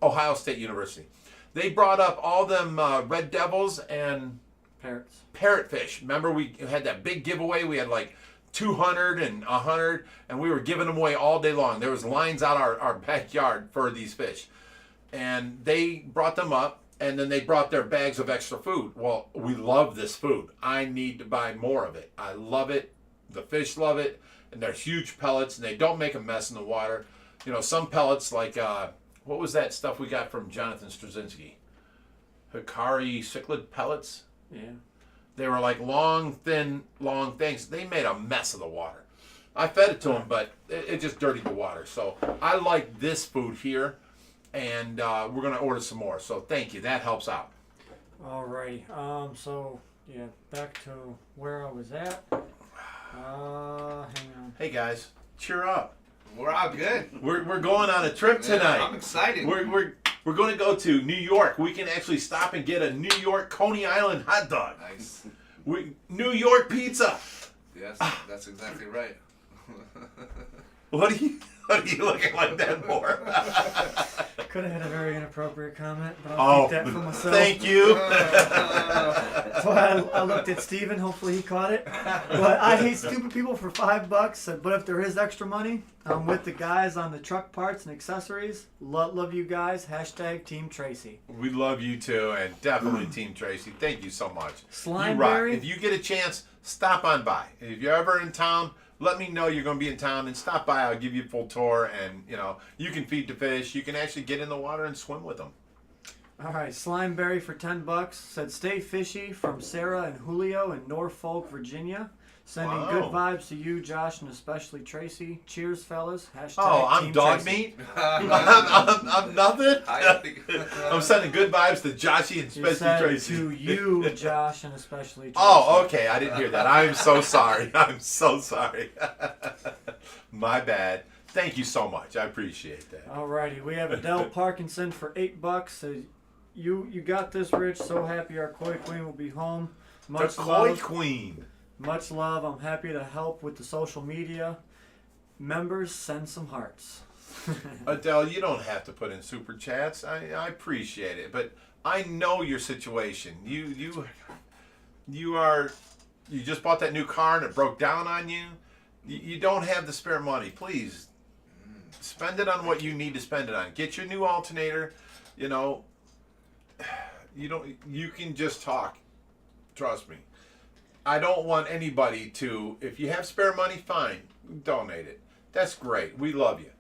Ohio State.
University. They brought up all them red devils and
Parrots.
parrotfish. Remember, we had that big giveaway. We had like 200 and 100, and we were giving them away all day long. There was lines out our backyard for these fish, and they brought them up, and then they brought their bags of extra food. Well, we love this food. I need to buy more of it. I love it. The fish love it, and they're huge pellets, and they don't make a mess in the water. You know, some pellets like what was that stuff we got from Jonathan Straczynski? Hikari cichlid pellets.
Yeah.
They were like long things. They made a mess of the water. I fed it to them, but it just dirtied the water. So I like this food here, and we're going to order some more. So thank you. That helps out.
Alrighty. So, yeah, back to where I was at. Hang on.
Hey, guys, cheer up.
We're all good.
We're going on a trip tonight.
I'm excited.
We're going to go to New York. We can actually stop and get a New York Coney Island hot dog.
Nice.
New York pizza.
Yes, that's exactly right.
What are you looking like that for?
Could have had a very inappropriate comment, but I'll keep that for myself.
Thank you.
So I looked at Steven, hopefully he caught it. But I hate stupid people for $5. But if there is extra money, I'm with the guys on the truck parts and accessories. Love you guys. Hashtag Team Tracy.
We love you too, and definitely Team Tracy. Thank you so much.
Slimeberry.
You rock. If you get a chance, stop on by. If you're ever in town, let me know you're going to be in town and stop by. I'll give you a full tour, and you can feed the fish. You can actually get in the water and swim with them.
All right, Slimeberry for $10 said, "Stay fishy" from Sarah and Julio in Norfolk, Virginia. Sending good vibes to you, Josh, and especially Tracy. Cheers, fellas. Hashtag
I'm
Team
dog
Tracy.
meat? I'm nothing? I'm sending good vibes to Joshy and
She
especially
said
Tracy.
to you, Josh, and especially Tracy.
Oh, okay. I didn't hear that. I'm so sorry. I'm so sorry. My bad. Thank you so much. I appreciate that.
Alrighty, we have Adele Parkinson for $8. Says, you got this, Rich. So happy our koi queen will be home. Much
The koi
love.
queen.
Much love. I'm happy to help with the social media. Members, send some hearts.
Adele, you don't have to put in super chats. I appreciate it, but I know your situation. You just bought that new car and it broke down on you. You don't have the spare money. Please spend it on what you need to spend it on. Get your new alternator. You can just talk. Trust me. I don't want anybody to, if you have spare money, fine, donate it. That's great. We love you.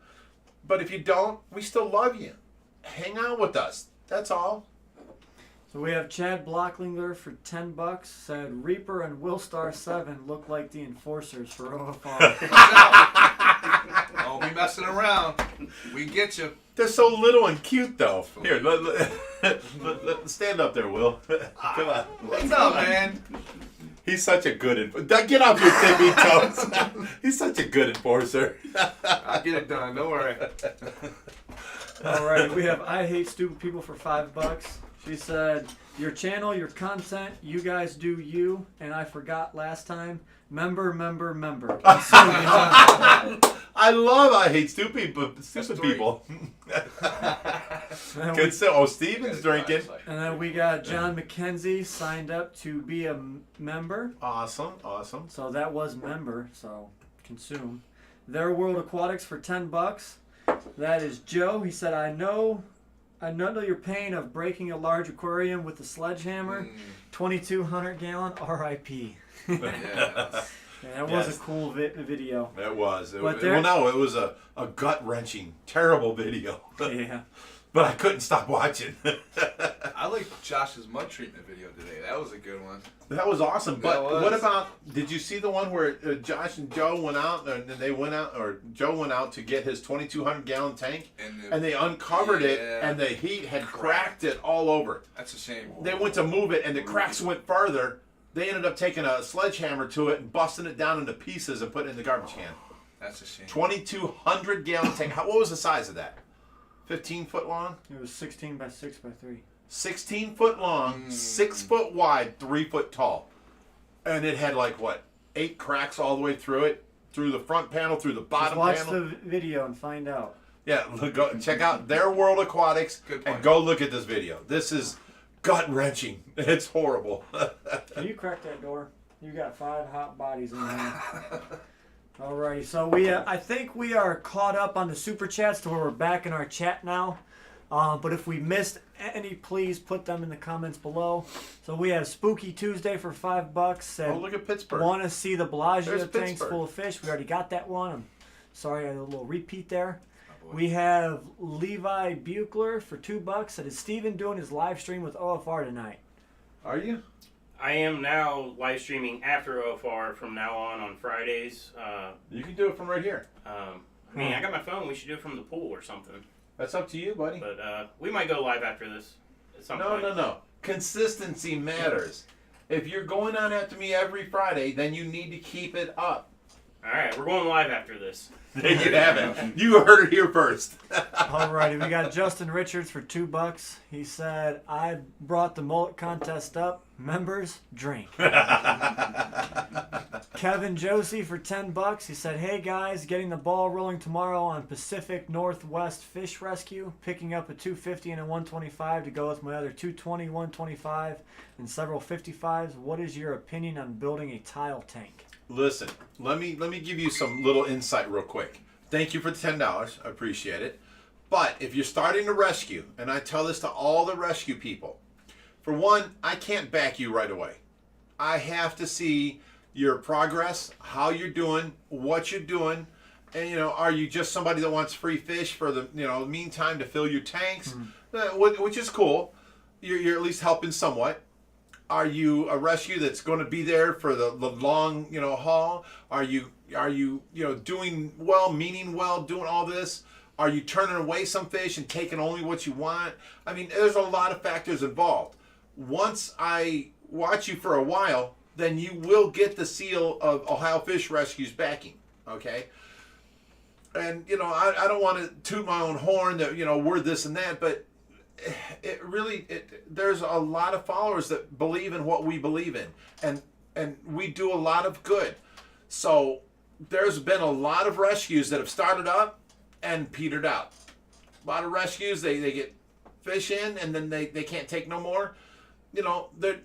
But if you don't, we still love you. Hang out with us. That's all.
So we have Chad Blocklinger for $10. Said Reaper and Willstar 7 look like the enforcers for OFR.
Don't be messing around. We get you.
They're so little and cute, though. Here, stand up there, Will. Come on.
What's up, man?
He's such a good get off your tippy toes. He's such a good enforcer.
I'll get it done. Don't worry.
Alright, we have I Hate Stupid People for $5. She said, your channel, your content, you guys do you, and I forgot last time. Member.
I love I Hate Stupid people. Good stuff. Oh, Steven's drinking.
And then we got John McKenzie signed up to be a member.
Awesome.
So that was member, so consume. Their World Aquatics for $10. That is Joe. He said, I know your pain of breaking a large aquarium with a sledgehammer. 2,200 gallon RIP. Yeah, that was a cool video.
It was. It
But
was a gut-wrenching, terrible video.
Yeah.
But I couldn't stop watching.
I like Josh's mud treatment video today. That was a good one.
That was awesome. But
That was.
what about, did you see the one where Josh and Joe went out, or Joe went out to get his 2,200 gallon tank, and they uncovered it, and the heat had cracked it all over.
That's a shame.
They went to move it, and the cracks went further. They ended up taking a sledgehammer to it and busting it down into pieces and putting it in the garbage can.
That's a shame.
2,200 gallon tank. What was the size of that? 15 foot long?
It was 16 by 6 by 3.
16 foot long, 6 foot wide, 3 foot tall. And it had like, what, 8 cracks all the way through it? Through the front panel, through the bottom
Just watch
panel?
the video and find out.
Yeah, go check out Their World Aquatics
Good point.
and go look at this video. This is gut-wrenching. It's horrible.
Can you crack that door? You got 5 hot bodies in there. Alrighty, so I think we are caught up on the super chats to where we're back in our chat now. But if we missed any, please put them in the comments below. So we have Spooky Tuesday for $5. Said,
Oh, look at Pittsburgh.
want to see the Bellagio
There's
tanks
Pittsburgh.
full of fish. We already got that one. I'm sorry, I had a little repeat there.
Oh, boy.
We have Levi Buchler for $2. Said, is Steven doing his live stream with OFR tonight?
Are you?
I am now live streaming after OFR from now on Fridays.
You can do it from right here.
I mean, I got my phone. We should do it from the pool or something.
That's up to you, buddy.
But we might go live after this at some point.
No. Consistency matters. If you're going on after me every Friday, then you need to keep it up.
All right, we're going live after this.
There you have it. You heard it here first.
Alrighty, we got Justin Richards for $2. He said, I brought the mullet contest up. Members, drink. Kevin Josie for $10. He said, hey guys, getting the ball rolling tomorrow on Pacific Northwest Fish Rescue. Picking up a 250 and a 125 to go with my other 220, 125, and several 55s. What is your opinion on building a tile tank?
Listen, let me give you some little insight real quick. Thank you for the $10. I appreciate it. But if you're starting to rescue, and I tell this to all the rescue people, for one, I can't back you right away. I have to see your progress, how you're doing, what you're doing, and are you just somebody that wants free fish for the meantime to fill your tanks, which is cool. You're at least helping somewhat. Are you a rescue that's going to be there for the long, haul? Are you doing well, meaning well, doing all this? Are you turning away some fish and taking only what you want? I mean, there's a lot of factors involved. Once I watch you for a while, then you will get the seal of Ohio Fish Rescue's backing, okay? And, I don't want to toot my own horn that, we're this and that, but there's a lot of followers that believe in what we believe in, and we do a lot of good. So there's been a lot of rescues that have started up and petered out. A lot of rescues, they get fish in and then they can't take no more. They're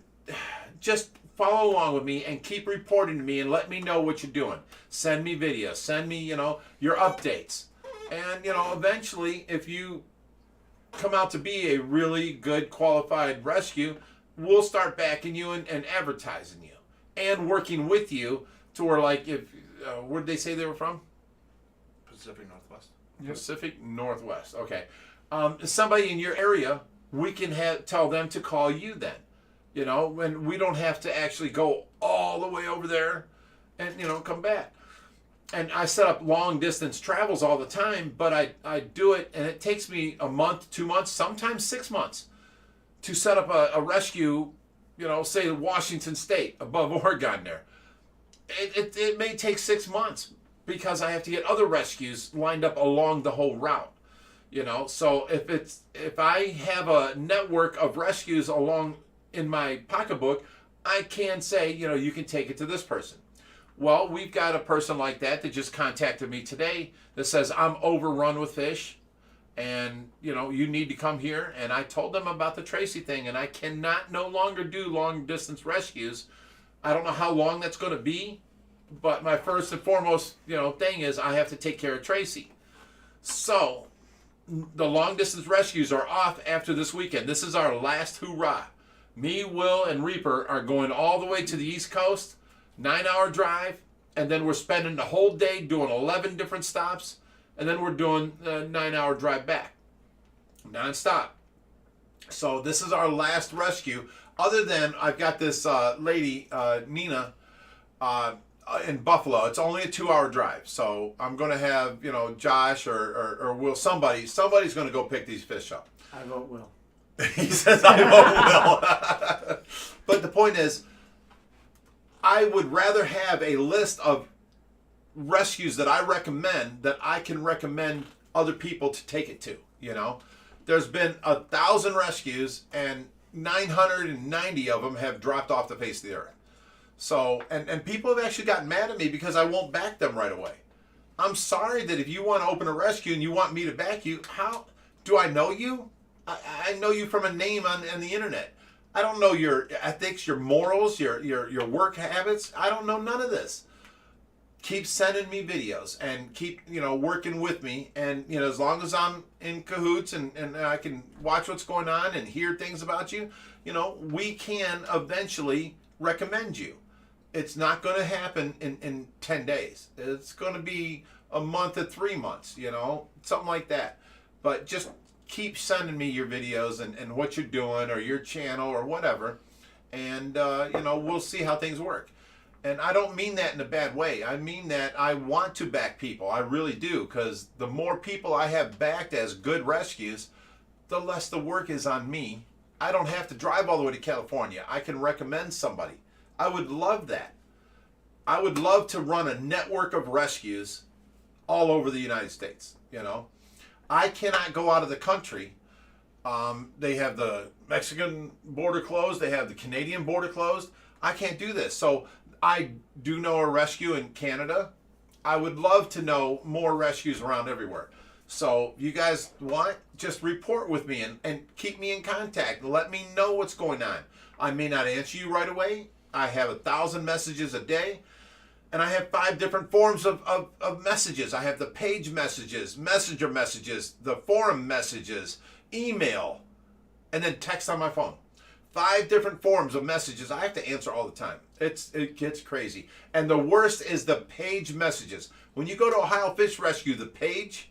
just follow along with me and keep reporting to me and let me know what you're doing. Send me videos, send me, your updates. And, eventually if you come out to be a really good qualified rescue, we'll start backing you and advertising you and working with you to where, like, if where did they say they were from?
Pacific Northwest.
Pacific Northwest. Okay. Somebody in your area, we can tell them to call you then. And we don't have to actually go all the way over there and, come back. And I set up long distance travels all the time, but I do it, and it takes me a month, 2 months, sometimes 6 months to set up a rescue, say Washington State above Oregon there. It may take 6 months because I have to get other rescues lined up along the whole route. So if I have a network of rescues along in my pocketbook, I can say, you can take it to this person. Well, we've got a person like that just contacted me today that says, I'm overrun with fish and, you need to come here. And I told them about the Tracy thing, and I cannot no longer do long distance rescues. I don't know how long that's going to be, but my first and foremost, thing is I have to take care of Tracy. So the long distance rescues are off after this weekend. This is our last hoorah. Me, Will, and Reaper are going all the way to the East Coast, 9-hour drive, and then we're spending the whole day doing 11 different stops, and then we're doing a 9-hour drive back, non-stop. So this is our last rescue. Other than I've got this lady, Nina, in Buffalo. It's only a 2-hour drive, so I'm going to have Josh or Will, somebody's going to go pick these fish up.
I vote Will.
He says I vote Will. But the point is, I would rather have a list of rescues that I recommend that I can recommend other people to take it to. You know, there's been 1,000 rescues and 990 of them have dropped off the face of the earth. So, and people have actually gotten mad at me because I won't back them right away. I'm sorry that if you want to open a rescue and you want me to back you, how do I know you? I know you from a name on the internet. I don't know your ethics, your morals, your work habits. I don't know none of this. Keep sending me videos and keep, working with me. And, as long as I'm in cahoots and I can watch what's going on and hear things about you, we can eventually recommend you. It's not going to happen in 10 days. It's going to be a month to 3 months, something like that. But just keep sending me your videos and what you're doing or your channel or whatever. And, we'll see how things work. And I don't mean that in a bad way. I mean that I want to back people. I really do, because the more people I have backed as good rescues, the less the work is on me. I don't have to drive all the way to California. I can recommend somebody. I would love that. I would love to run a network of rescues all over the United States. I cannot go out of the country. They have the Mexican border closed. They have the Canadian border closed. I can't do this. So I do know a rescue in Canada. I would love to know more rescues around everywhere. So if you guys want, just report with me and keep me in contact. Let me know what's going on. I may not answer you right away. I have 1,000 messages a day. And I have 5 different forms of messages. I have the page messages, messenger messages, the forum messages, email, and then text on my phone. 5 different forms of messages I have to answer all the time. It gets crazy. And the worst is the page messages. When you go to Ohio Fish Rescue, the page,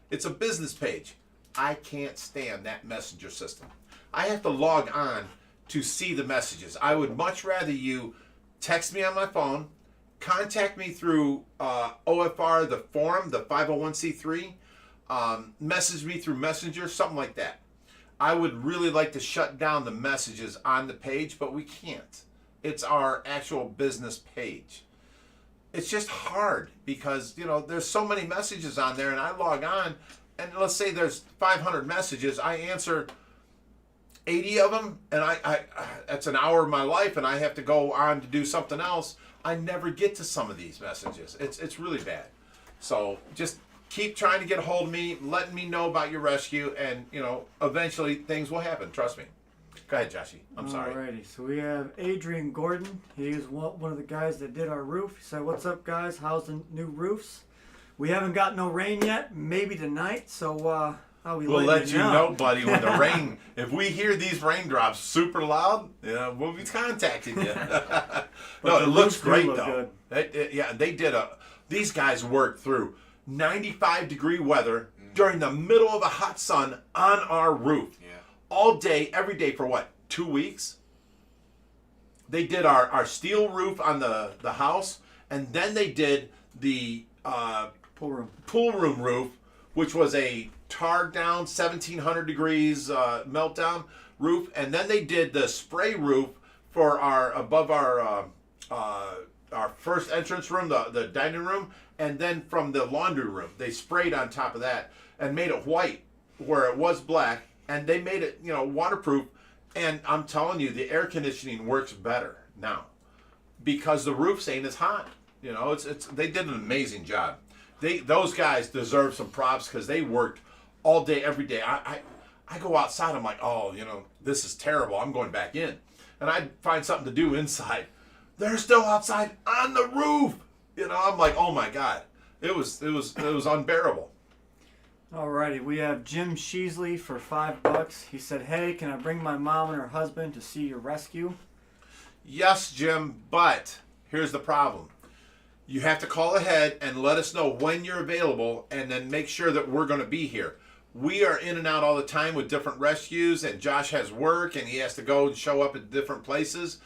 it's a business page. I can't stand that messenger system. I have to log on to see the messages. I would much rather you text me on my phone, contact me through OFR, the forum, the 501c3, message me through Messenger, something like that. I would really like to shut down the messages on the page, but we can't. It's our actual business page. It's just hard because, there's so many messages on there, and I log on, and let's say there's 500 messages. I answer 80 of them, and I that's an hour of my life, and I have to go on to do something else. I never get to some of these messages. It's really bad. So just keep trying to get a hold of me, letting me know about your rescue, and eventually things will happen. Trust me. Go ahead, Joshy. I'm sorry.
Alrighty, so we have Adrian Gordon. He is one of the guys that did our roof. He said, "What's up, guys? How's the new roofs? We haven't got no rain yet. Maybe tonight. So we'll
let you know, buddy, when the rain. If we hear these raindrops super loud, we'll be contacting you. No, it looks great though. They did these guys worked through 95-degree weather during the middle of a hot sun on our roof.
Yeah.
All day, every day for what, 2 weeks? They did our steel roof on the house, and then they did the pool room roof, which was a tar down 1700 degrees meltdown roof, and then they did the spray roof for above our first entrance room, the dining room, and then from the laundry room they sprayed on top of that and made it white where it was black, and they made it waterproof. And I'm telling you, the air conditioning works better now because the roofs ain't as hot. They did an amazing job. Those guys deserve some props because they worked all day, every day. I go outside, I'm like, oh, this is terrible. I'm going back in. And I'd find something to do inside. They're still outside on the roof. I'm like, oh my God. It was unbearable.
Alrighty, we have Jim Sheasley for $5. He said, "Hey, can I bring my mom and her husband to see your rescue?"
Yes, Jim, but here's the problem. You have to call ahead and let us know when you're available, and then make sure that we're going to be here. We are in and out all the time with different rescues, and Josh has work, and he has to go and show up at different places.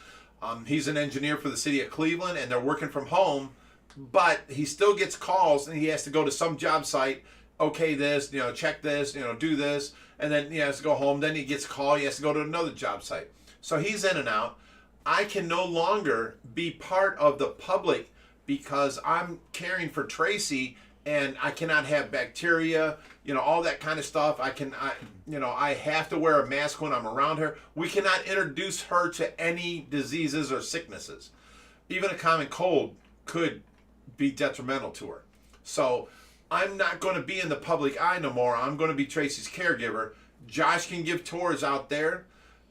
He's an engineer for the city of Cleveland, and they're working from home, but he still gets calls, and he has to go to some job site, okay this, check this, do this, and then he has to go home. Then he gets a call, he has to go to another job site. So he's in and out. I can no longer be part of the public because I'm caring for Tracy and I cannot have bacteria, all that kind of stuff. I have to wear a mask when I'm around her. We cannot introduce her to any diseases or sicknesses. Even a common cold could be detrimental to her. So I'm not going to be in the public eye no more. I'm going to be Tracy's caregiver. Josh can give tours out there.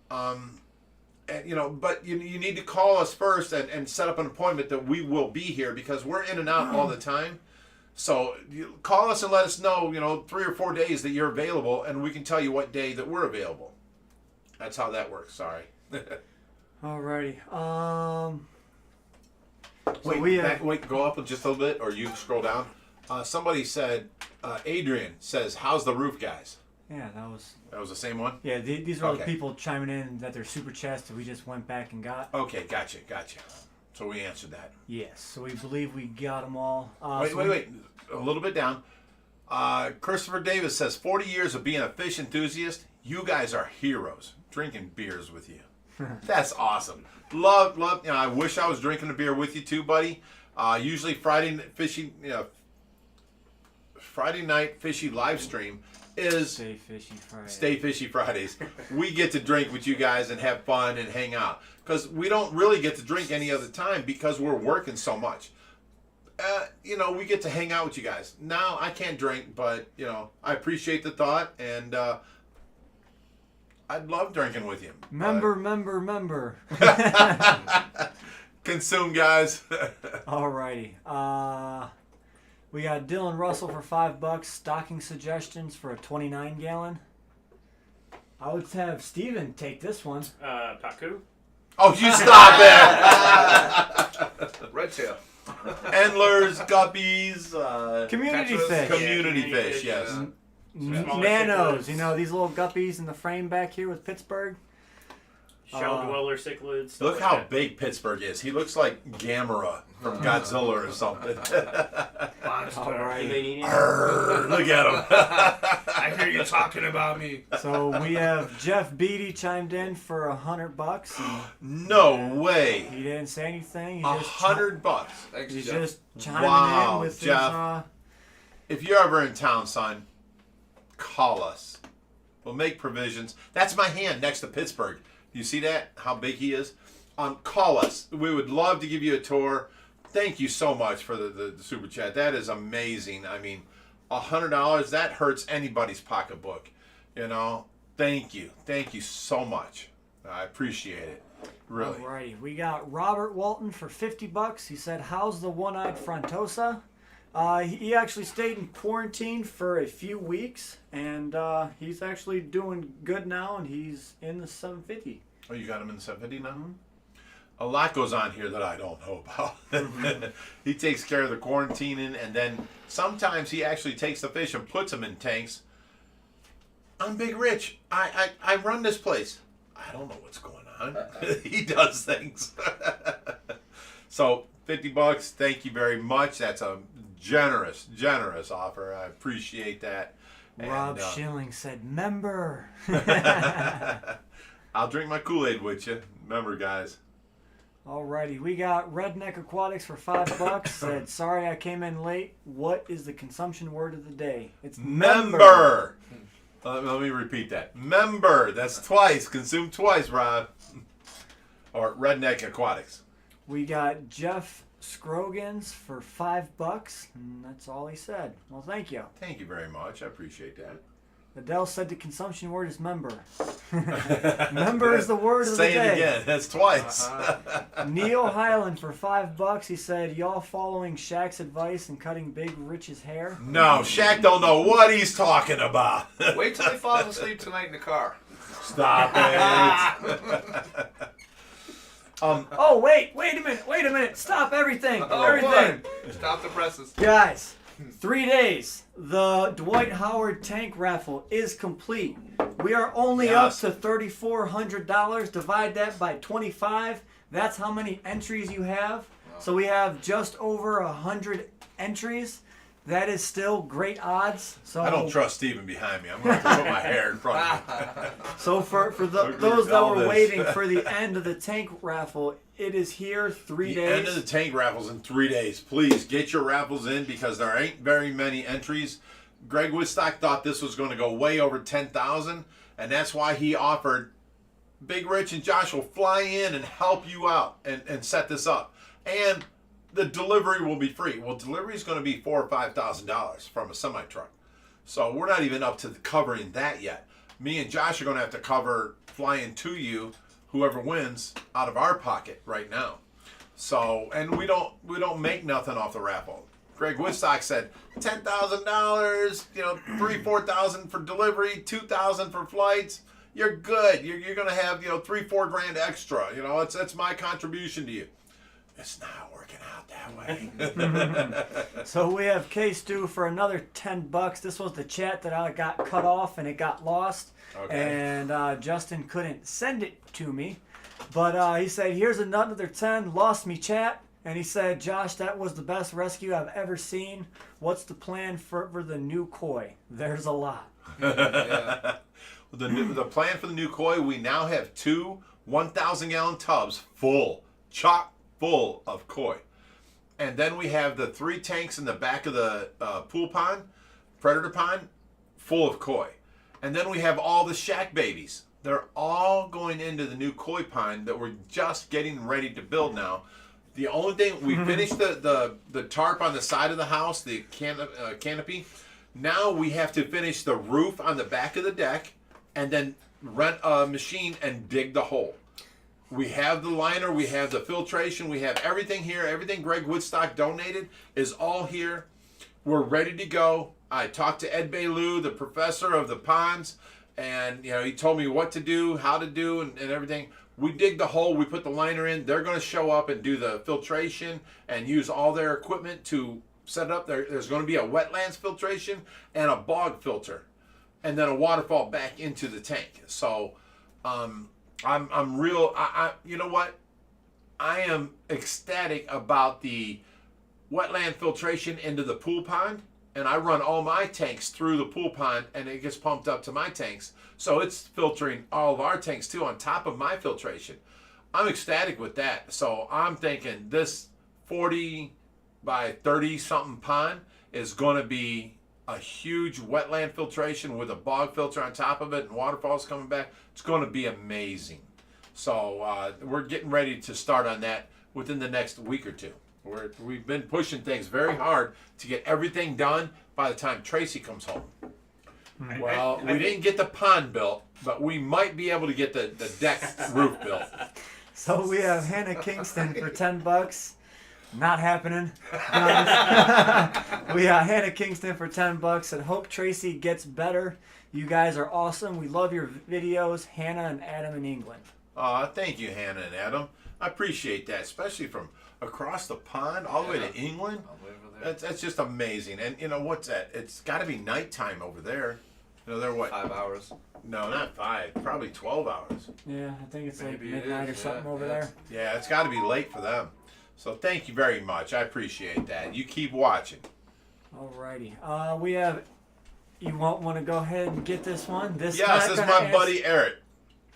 But you need to call us first and set up an appointment that we will be here, because we're in and out all the time. So you call us and let us know, 3 or 4 days that you're available, and we can tell you what day that we're available. That's how that works. Sorry.
Alrighty.
Wait, go up just a little bit, or you scroll down. Somebody said, Adrian says, "How's the roof, guys?"
Yeah,
That was the same one?
Yeah, these are all the people chiming in that they're super chats that we just went back and got.
Okay, gotcha. So we answered that.
Yes, so we believe we got them all.
Wait. A little bit down. Christopher Davis says, 40 years of being a fish enthusiast. You guys are heroes. Drinking beers with you. That's awesome. Love. I wish I was drinking a beer with you too, buddy. Usually Friday night Fishy live stream is
Stay Fishy Fridays.
Stay Fishy Fridays. We get to drink with you guys and have fun and hang out, because we don't really get to drink any other time because we're working so much. We get to hang out with you guys. Now I can't drink, but I appreciate the thought, and I'd love drinking with you.
Member.
Consume, guys.
Alrighty. We got Dylan Russell for $5. Stocking suggestions for a 29-gallon. I would have Steven take this one.
Paku.
Oh, you stop there.
Red tail.
Endlers, guppies,
Community
Tetras.
fish.
community fish, yes.
Smaller
Nanos.
cichlids.
These little guppies in the frame back here with Pittsburgh.
Shell dweller cichlids. stuff
Look
like
how
that.
big Pittsburgh is. He looks like Gamera from Godzilla or something.
Alright.
They need it.
Arrgh, look at him.
I hear you talking about me.
So we have Jeff Beatty chimed in for $100. and
No way.
He didn't say anything. He
$100.
Thanks,
He's
Jeff.
just chiming
Wow,
in with
Jeff. If you're ever in town, son, call us. We'll make provisions. That's my hand next to Pittsburgh. You see that? How big he is? Call us. We would love to give you a tour. Thank you so much for the super chat. That is amazing. I mean, $100, that hurts anybody's pocketbook. Thank you. Thank you so much. I appreciate it. Really.
Alrighty, we got Robert Walton for $50. He said, "How's the one-eyed Frontosa?" He actually stayed in quarantine for a few weeks, and he's actually doing good now, and he's in the 750.
Oh, you got him in the 750 now? Mm-hmm. A lot goes on here that I don't know about. He takes care of the quarantining, and then sometimes he actually takes the fish and puts them in tanks. I'm Big Rich. I run this place. I don't know what's going on. He does things. So $50. Thank you very much. That's a generous offer. I appreciate that.
Rob Schilling said, "Member."
I'll drink my Kool-Aid with you. Remember, guys.
Alrighty, we got Redneck Aquatics for $5. Said, "Sorry I came in late. What is the consumption word of the day?" It's
member. Let me repeat that. Member. That's twice. Consume twice, Rob. Or Redneck Aquatics.
We got Jeff Scroggins for $5, and that's all he said. Well, thank you.
Thank you very much. I appreciate that.
Adele said the consumption word is member. Member is the word of the day.
Say it again. That's twice.
Neil Highland for $5. He said, "Y'all following Shaq's advice and cutting Big Rich's hair?"
No, Shaq don't know what he's talking about.
Wait till he falls asleep tonight in the car.
Stop it.
Oh, wait a minute. Stop everything.
Oh,
everything.
boy. Stop the presses.
Guys, 3 days. The Dwight Howard tank raffle is complete. We are only
Yes.
up to $3,400. Divide that by 25. That's how many entries you have. So we have just over 100 entries. that is still great odds. So
I don't trust Steven behind me. I'm going to have to put my hair in front of me.
So for
Agree
those
with
that
all
were
this.
waiting for the end of the tank raffle, it is here 3
The
days.
end of the tank raffles in 3 days. Please get your raffles in because there ain't very many entries. Greg Woodstock thought this was going to go way over 10,000, and that's why he offered Big Rich and Josh will fly in and help you out and set this up. And the delivery will be free. Well, delivery is going to be $4,000 or $5,000 from a semi truck. So we're not even up to covering that yet. Me and Josh are going to have to cover flying to you, whoever wins, out of our pocket right now. So, and we don't make nothing off the raffle. Greg Woodstock said $10,000, $3,000-$4,000 for delivery, $2,000 for flights. You're good. You're gonna have $3-4 grand extra. That's my contribution to you. It's not working out that way.
So we have case due for another $10. This was the chat that I got cut off and it got lost.
Okay.
And Justin couldn't send it to me. But he said, here's another 10. Lost me, chat. And he said, Josh, that was the best rescue I've ever seen. What's the plan for the new koi? There's a lot.
Yeah.
The plan for the new koi, we now have 2 1,000-gallon tubs chock full of koi. And then we have the 3 tanks in the back of the pool pond, predator pond, full of koi. And then we have all the shack babies. They're all going into the new koi pond that we're just getting ready to build now. The only thing, we finished the tarp on the side of the house, the canopy. Now we have to finish the roof on the back of the deck and then rent a machine and dig the hole. We have the liner, we have the filtration, we have everything here. Everything Greg Woodstock donated is all here. We're ready to go. I talked to Ed Bailu, the professor of the ponds, and he told me what to do, how to do, and everything. We dig the hole, we put the liner in. They're going to show up and do the filtration and use all their equipment to set it up. There's going to be a wetlands filtration and a bog filter, and then a waterfall back into the tank. So, I'm real. You know what? I am ecstatic about the wetland filtration into the pool pond, and I run all my tanks through the pool pond, and it gets pumped up to my tanks. So it's filtering all of our tanks too on top of my filtration. I'm ecstatic with that. So I'm thinking this 40 by 30 something pond is going to be a huge wetland filtration with a bog filter on top of it and waterfalls coming back. It's going to be amazing. So we're getting ready to start on that within the next week or two. We've been pushing things very hard to get everything done by the time Tracy comes home. Well, we didn't get the pond built, but we might be able to get the deck roof built.
So we have Hannah Kingston for $10. Not happening. We have Hannah Kingston for $10 and hope Tracy gets better. You guys are awesome. We love your videos. Hannah and Adam in England.
Thank you, Hannah and Adam. I appreciate that, especially from across the pond all the way to England.
I'll live with it.
That's just amazing. And what's that? It's got to be nighttime over there. They're what?
5 hours.
No, not 5. Probably 12 hours.
Yeah, I think it's
Maybe
like
it
midnight
is,
or something
yeah,
over
yeah.
there.
Yeah, it's got to be late for them. So thank you very much. I appreciate that. You keep watching.
Alrighty. We have. You won't want to go ahead and get this one.
Yes, this is my buddy Eric.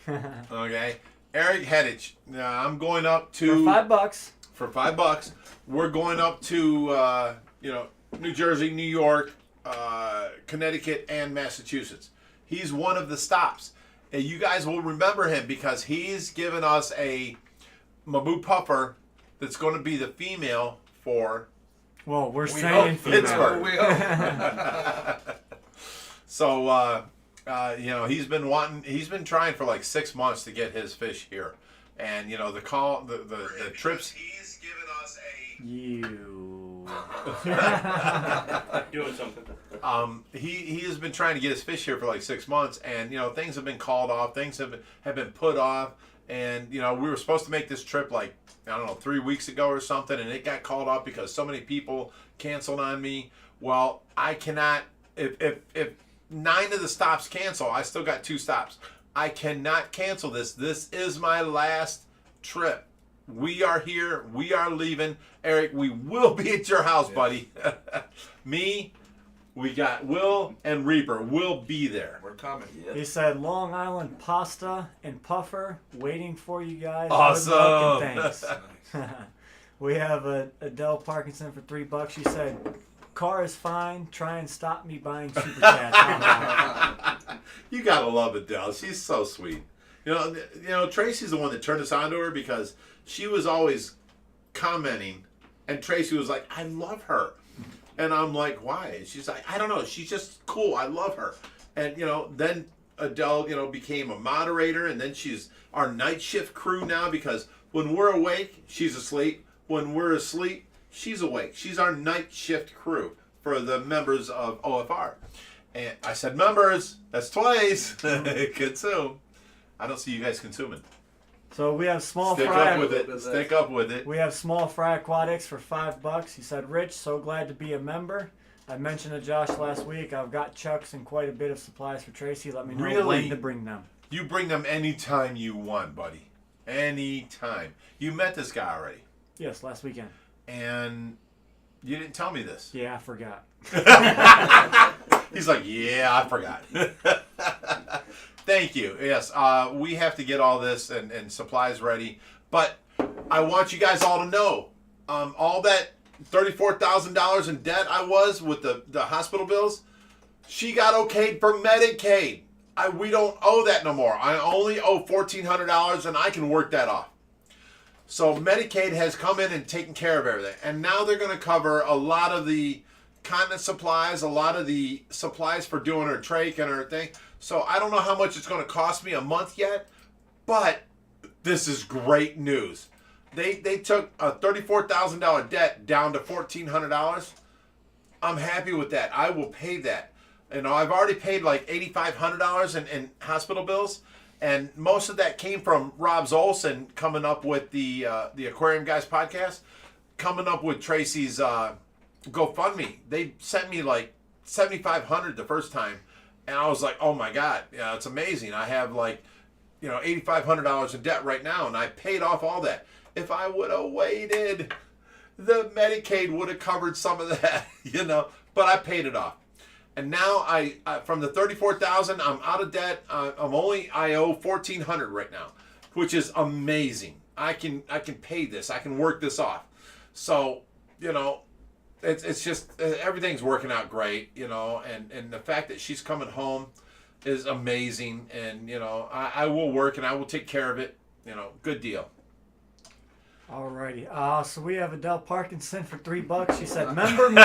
Okay, Eric Heddich. Now I'm going up to
For $5.
for $5. We're going up to New Jersey, New York, Connecticut, and Massachusetts. He's one of the stops. And you guys will remember him because he's given us a Mabu puffer that's going to be the female for
Well, we're
We
saying
hope.
Pittsburgh.
We hope.
So he's been trying for like 6 months to get his fish here, and the trips. He's given us
you.
Doing something.
He has been trying to get his fish here for like 6 months, and things have been called off, things have been put off, and we were supposed to make this trip like 3 weeks ago or something, and it got called off because so many people canceled on me. Well, I cannot. If 9 of the stops cancel, I still got 2 stops. I cannot cancel this. This is my last trip. We are here. We are leaving. Eric, we will be at your house, buddy. Me, we got Will and Reaper. We'll be there.
We're coming.
He said Long Island pasta and puffer waiting for you guys.
Awesome.
Good luck and thanks.
Nice.
We have Adele Parkinson for $3. She said, car is fine. Try and stop me buying super chats.
You gotta love Adele. She's so sweet. You know, Tracy's the one that turned us on to her because she was always commenting, and Tracy was like, "I love her," and I'm like, "Why?" And she's like, "I don't know. She's just cool. I love her." And then Adele, became a moderator, and then she's our night shift crew now because when we're awake, she's asleep. When we're asleep, she's awake. She's our night shift crew for the members of OFR. And I said, members, that's twice. Consume. I don't see you guys consuming.
So we have small
Stick
fry.
up with it. Stick up with it.
We have small fry aquatics for $5. He said, Rich, so glad to be a member. I mentioned to Josh last week, I've got chucks and quite a bit of supplies for Tracy. Let me know
Really?
when to bring them.
You bring them anytime you want, buddy. Anytime. You met this guy already.
Yes, last weekend.
And you didn't tell me this.
Yeah, I forgot.
He's like, yeah, I forgot. Thank you. Yes, we have to get all this and supplies ready. But I want you guys all to know, all that $34,000 in debt I was with the hospital bills, she got okayed for Medicaid. We don't owe that no more. I only owe $1,400, and I can work that off. So Medicaid has come in and taken care of everything. And now they're going to cover a lot of the continent supplies, a lot of the supplies for doing her trach and her thing. So I don't know how much it's going to cost me a month yet, but this is great news. They took a $34,000 debt down to $1,400. I'm happy with that. I will pay that. I've already paid like $8,500 in hospital bills. And most of that came from Rob Zolson coming up with the Aquarium Guys podcast, coming up with Tracy's GoFundMe. They sent me like $7,500 the first time, and I was like, "Oh my God, it's amazing! I have like, $8,500 in debt right now, and I paid off all that. If I would have waited, the Medicaid would have covered some of that, But I paid it off." And now I from the $34,000, I'm out of debt. I owe $1,400 right now, which is amazing. I can pay this. I can work this off. So it's just everything's working out great. And the fact that she's coming home is amazing. And I will work and I will take care of it. Good deal.
Alrighty. So we have Adele Parkinson for $3. She said, member.
You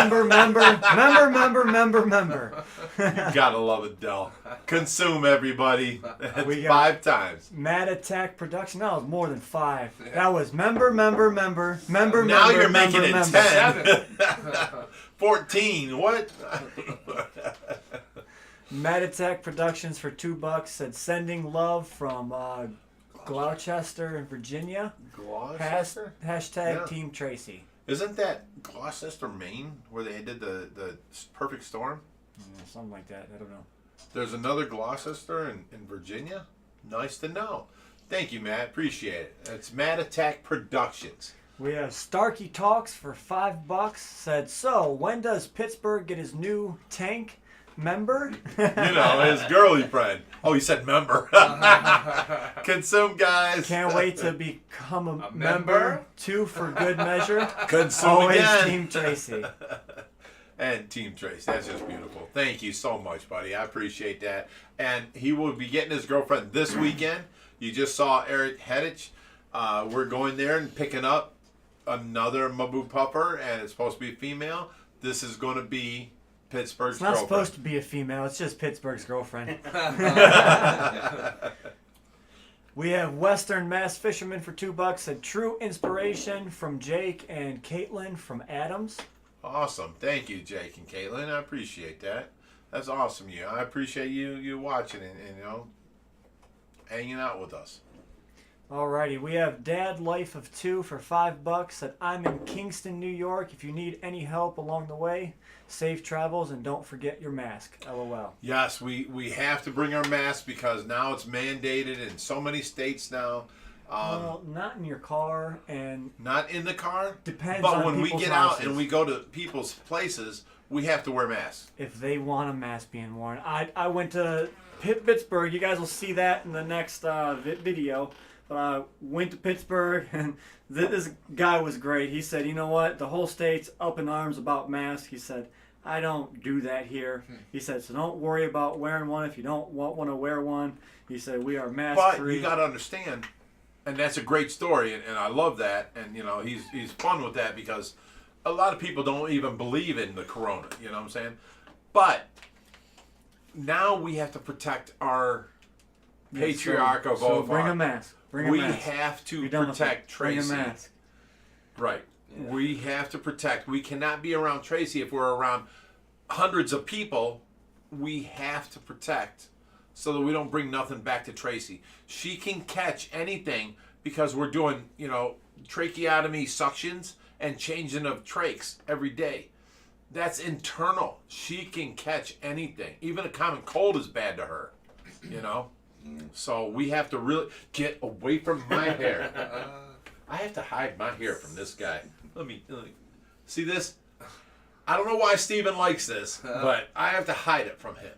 gotta love Adele. Consume, everybody. That's
We got
5 times.
Mad Attack Production. That was more than 5. That was member.
Now you're making it 10. 14. What?
Mad Attack Productions for $2 said, sending love from Gloucester in Virginia.
Gloucester?
Hashtag
Yeah.
Team Tracy.
Isn't that Gloucester, Maine, where they did the perfect storm?
Something like that. I don't know.
There's another Gloucester in Virginia? Nice to know. Thank you, Matt. Appreciate it. It's Mad Attack Productions.
We have Starkey Talks for $5. Said, so when does Pittsburgh get his new tank? Member?
His girly friend. Oh, he said member. Consume, guys.
Can't wait to become a member.
member?
2 for good measure.
Consume
Always
again.
Team Tracy.
And Team Trace. That's just beautiful. Thank you so much, buddy. I appreciate that. And he will be getting his girlfriend this weekend. You just saw Eric Hedich. We're going there and picking up another Mabu pupper, and it's supposed to be a female. This is going to be Pittsburgh's
It's not
girlfriend.
supposed to be a female. It's just Pittsburgh's girlfriend. We have Western Mass Fisherman for $2. A true inspiration from Jake and Caitlin from Adams.
Awesome. Thank you, Jake and Caitlin. I appreciate that. That's awesome. I appreciate you watching and hanging out with us.
Alrighty, we have Dad Life of 2 for $5. Said, I'm in Kingston, New York. If you need any help along the way, safe travels and don't forget your mask. LOL.
Yes, we have to bring our masks because now it's mandated in so many states now.
Well, not in your car, and
Not in the car.
depends
But
on
when we
people's
get out
houses.
and we go to people's places, we have to wear masks.
If they want a mask being worn. I went to Pittsburgh. You guys will see that in the next video. But I went to Pittsburgh, and this guy was great. He said, you know what? The whole state's up in arms about masks. He said, I don't do that here. He said, so don't worry about wearing one if you don't want to wear one. He said, we are mask
But
free.
you got to understand, and that's a great story, and I love that. And, you know, he's fun with that because a lot of people don't even believe in the corona. You know what I'm saying? But now we have to protect our patriarch of
so
all.
bring a mask. Bring a
We
mask.
have to
You're done with
protect
it. Bring
Tracy.
a mask.
Right.
Yeah.
We have to protect. We cannot be around Tracy if we're around hundreds of people. We have to protect so that we don't bring nothing back to Tracy. She can catch anything because we're doing, you know, tracheotomy suctions and changing of trachs every day. That's internal. She can catch anything. Even a common cold is bad to her, you know? So we have to really get away from my hair. I have to hide my hair from this guy. Let me see this. I don't know why Steven likes this, but I have to hide it from him.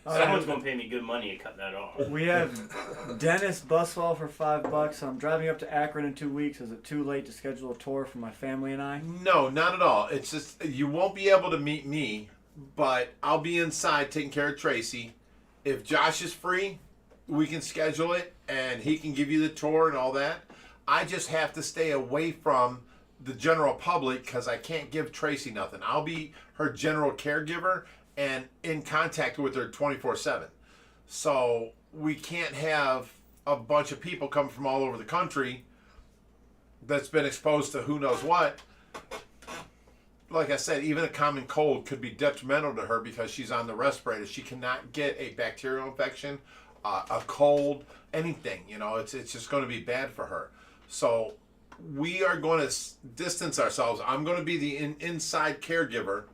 Someone's gonna pay me good money to cut that off.
We have Dennis Buswell for $5. I'm driving up to Akron in 2 weeks. Is it too late to schedule a tour for my family and I?
No, not at all. It's just you won't be able to meet me, but I'll be inside taking care of Tracy. If Josh is free, we can schedule it and he can give you the tour and all that. I just have to stay away from the general public because I can't give Tracy nothing. I'll be her general caregiver and in contact with her 24/7. So we can't have a bunch of people come from all over the country that's been exposed to who knows what. Like I said, even a common cold could be detrimental to her because she's on the respirator. She cannot get a bacterial infection, a cold, anything. You know, it's just going to be bad for her. So we are going to distance ourselves. I'm going to be the inside caregiver,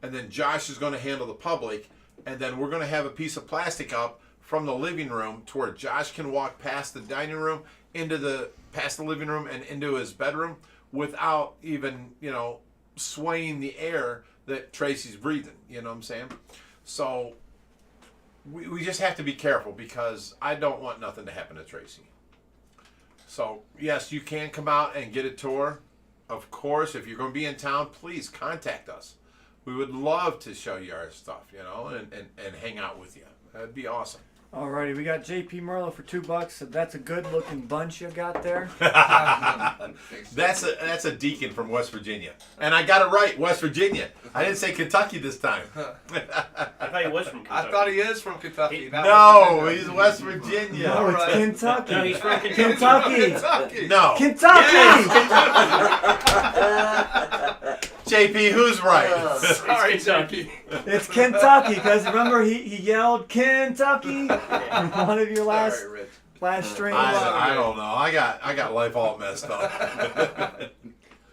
and then Josh is going to handle the public, and then we're going to have a piece of plastic up from the living room to where Josh can walk past the dining room, past the living room and into his bedroom without even, you know, swaying the air that Tracy's breathing. You know what I'm saying? So we just have to be careful because I don't want nothing to happen to Tracy. So, yes, you can come out and get a tour. Of course, if you're going to be in town, please contact us. We would love to show you our stuff, you know, and hang out with you. That'd be awesome.
Alrighty, we got JP Merlo for $2. So that's a good-looking bunch you got there.
That's a deacon from West Virginia. And I got it right, West Virginia. I didn't say Kentucky this time.
I thought he was from Kentucky.
I thought he is from Kentucky.
No, he's West Virginia.
No, it's
Alright.
Kentucky.
No, he's from
Kentucky.
Kentucky.
No.
Kentucky!
JP, who's right?
Sorry,
Kentucky.
It's Kentucky, because remember he yelled Kentucky in one of your last
Sorry, Rich.
streams.
I don't know. I got life all messed up.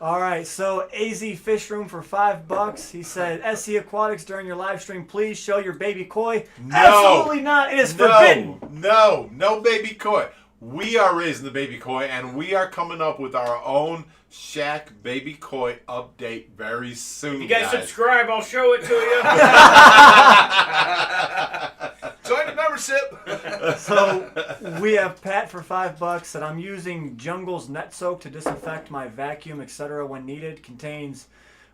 All right, so AZ Fish Room for $5. He said, SC Aquatics, during your live stream, please show your baby koi.
No.
Absolutely not. It is forbidden.
No baby koi. We are raising the baby koi, and we are coming up with our own Shack baby koi update very soon.
If you guys subscribe, I'll show it to you.
Join the membership.
So we have Pat for $5, and I'm using Jungle's Net Soak to disinfect my vacuum, etc. when needed. Contains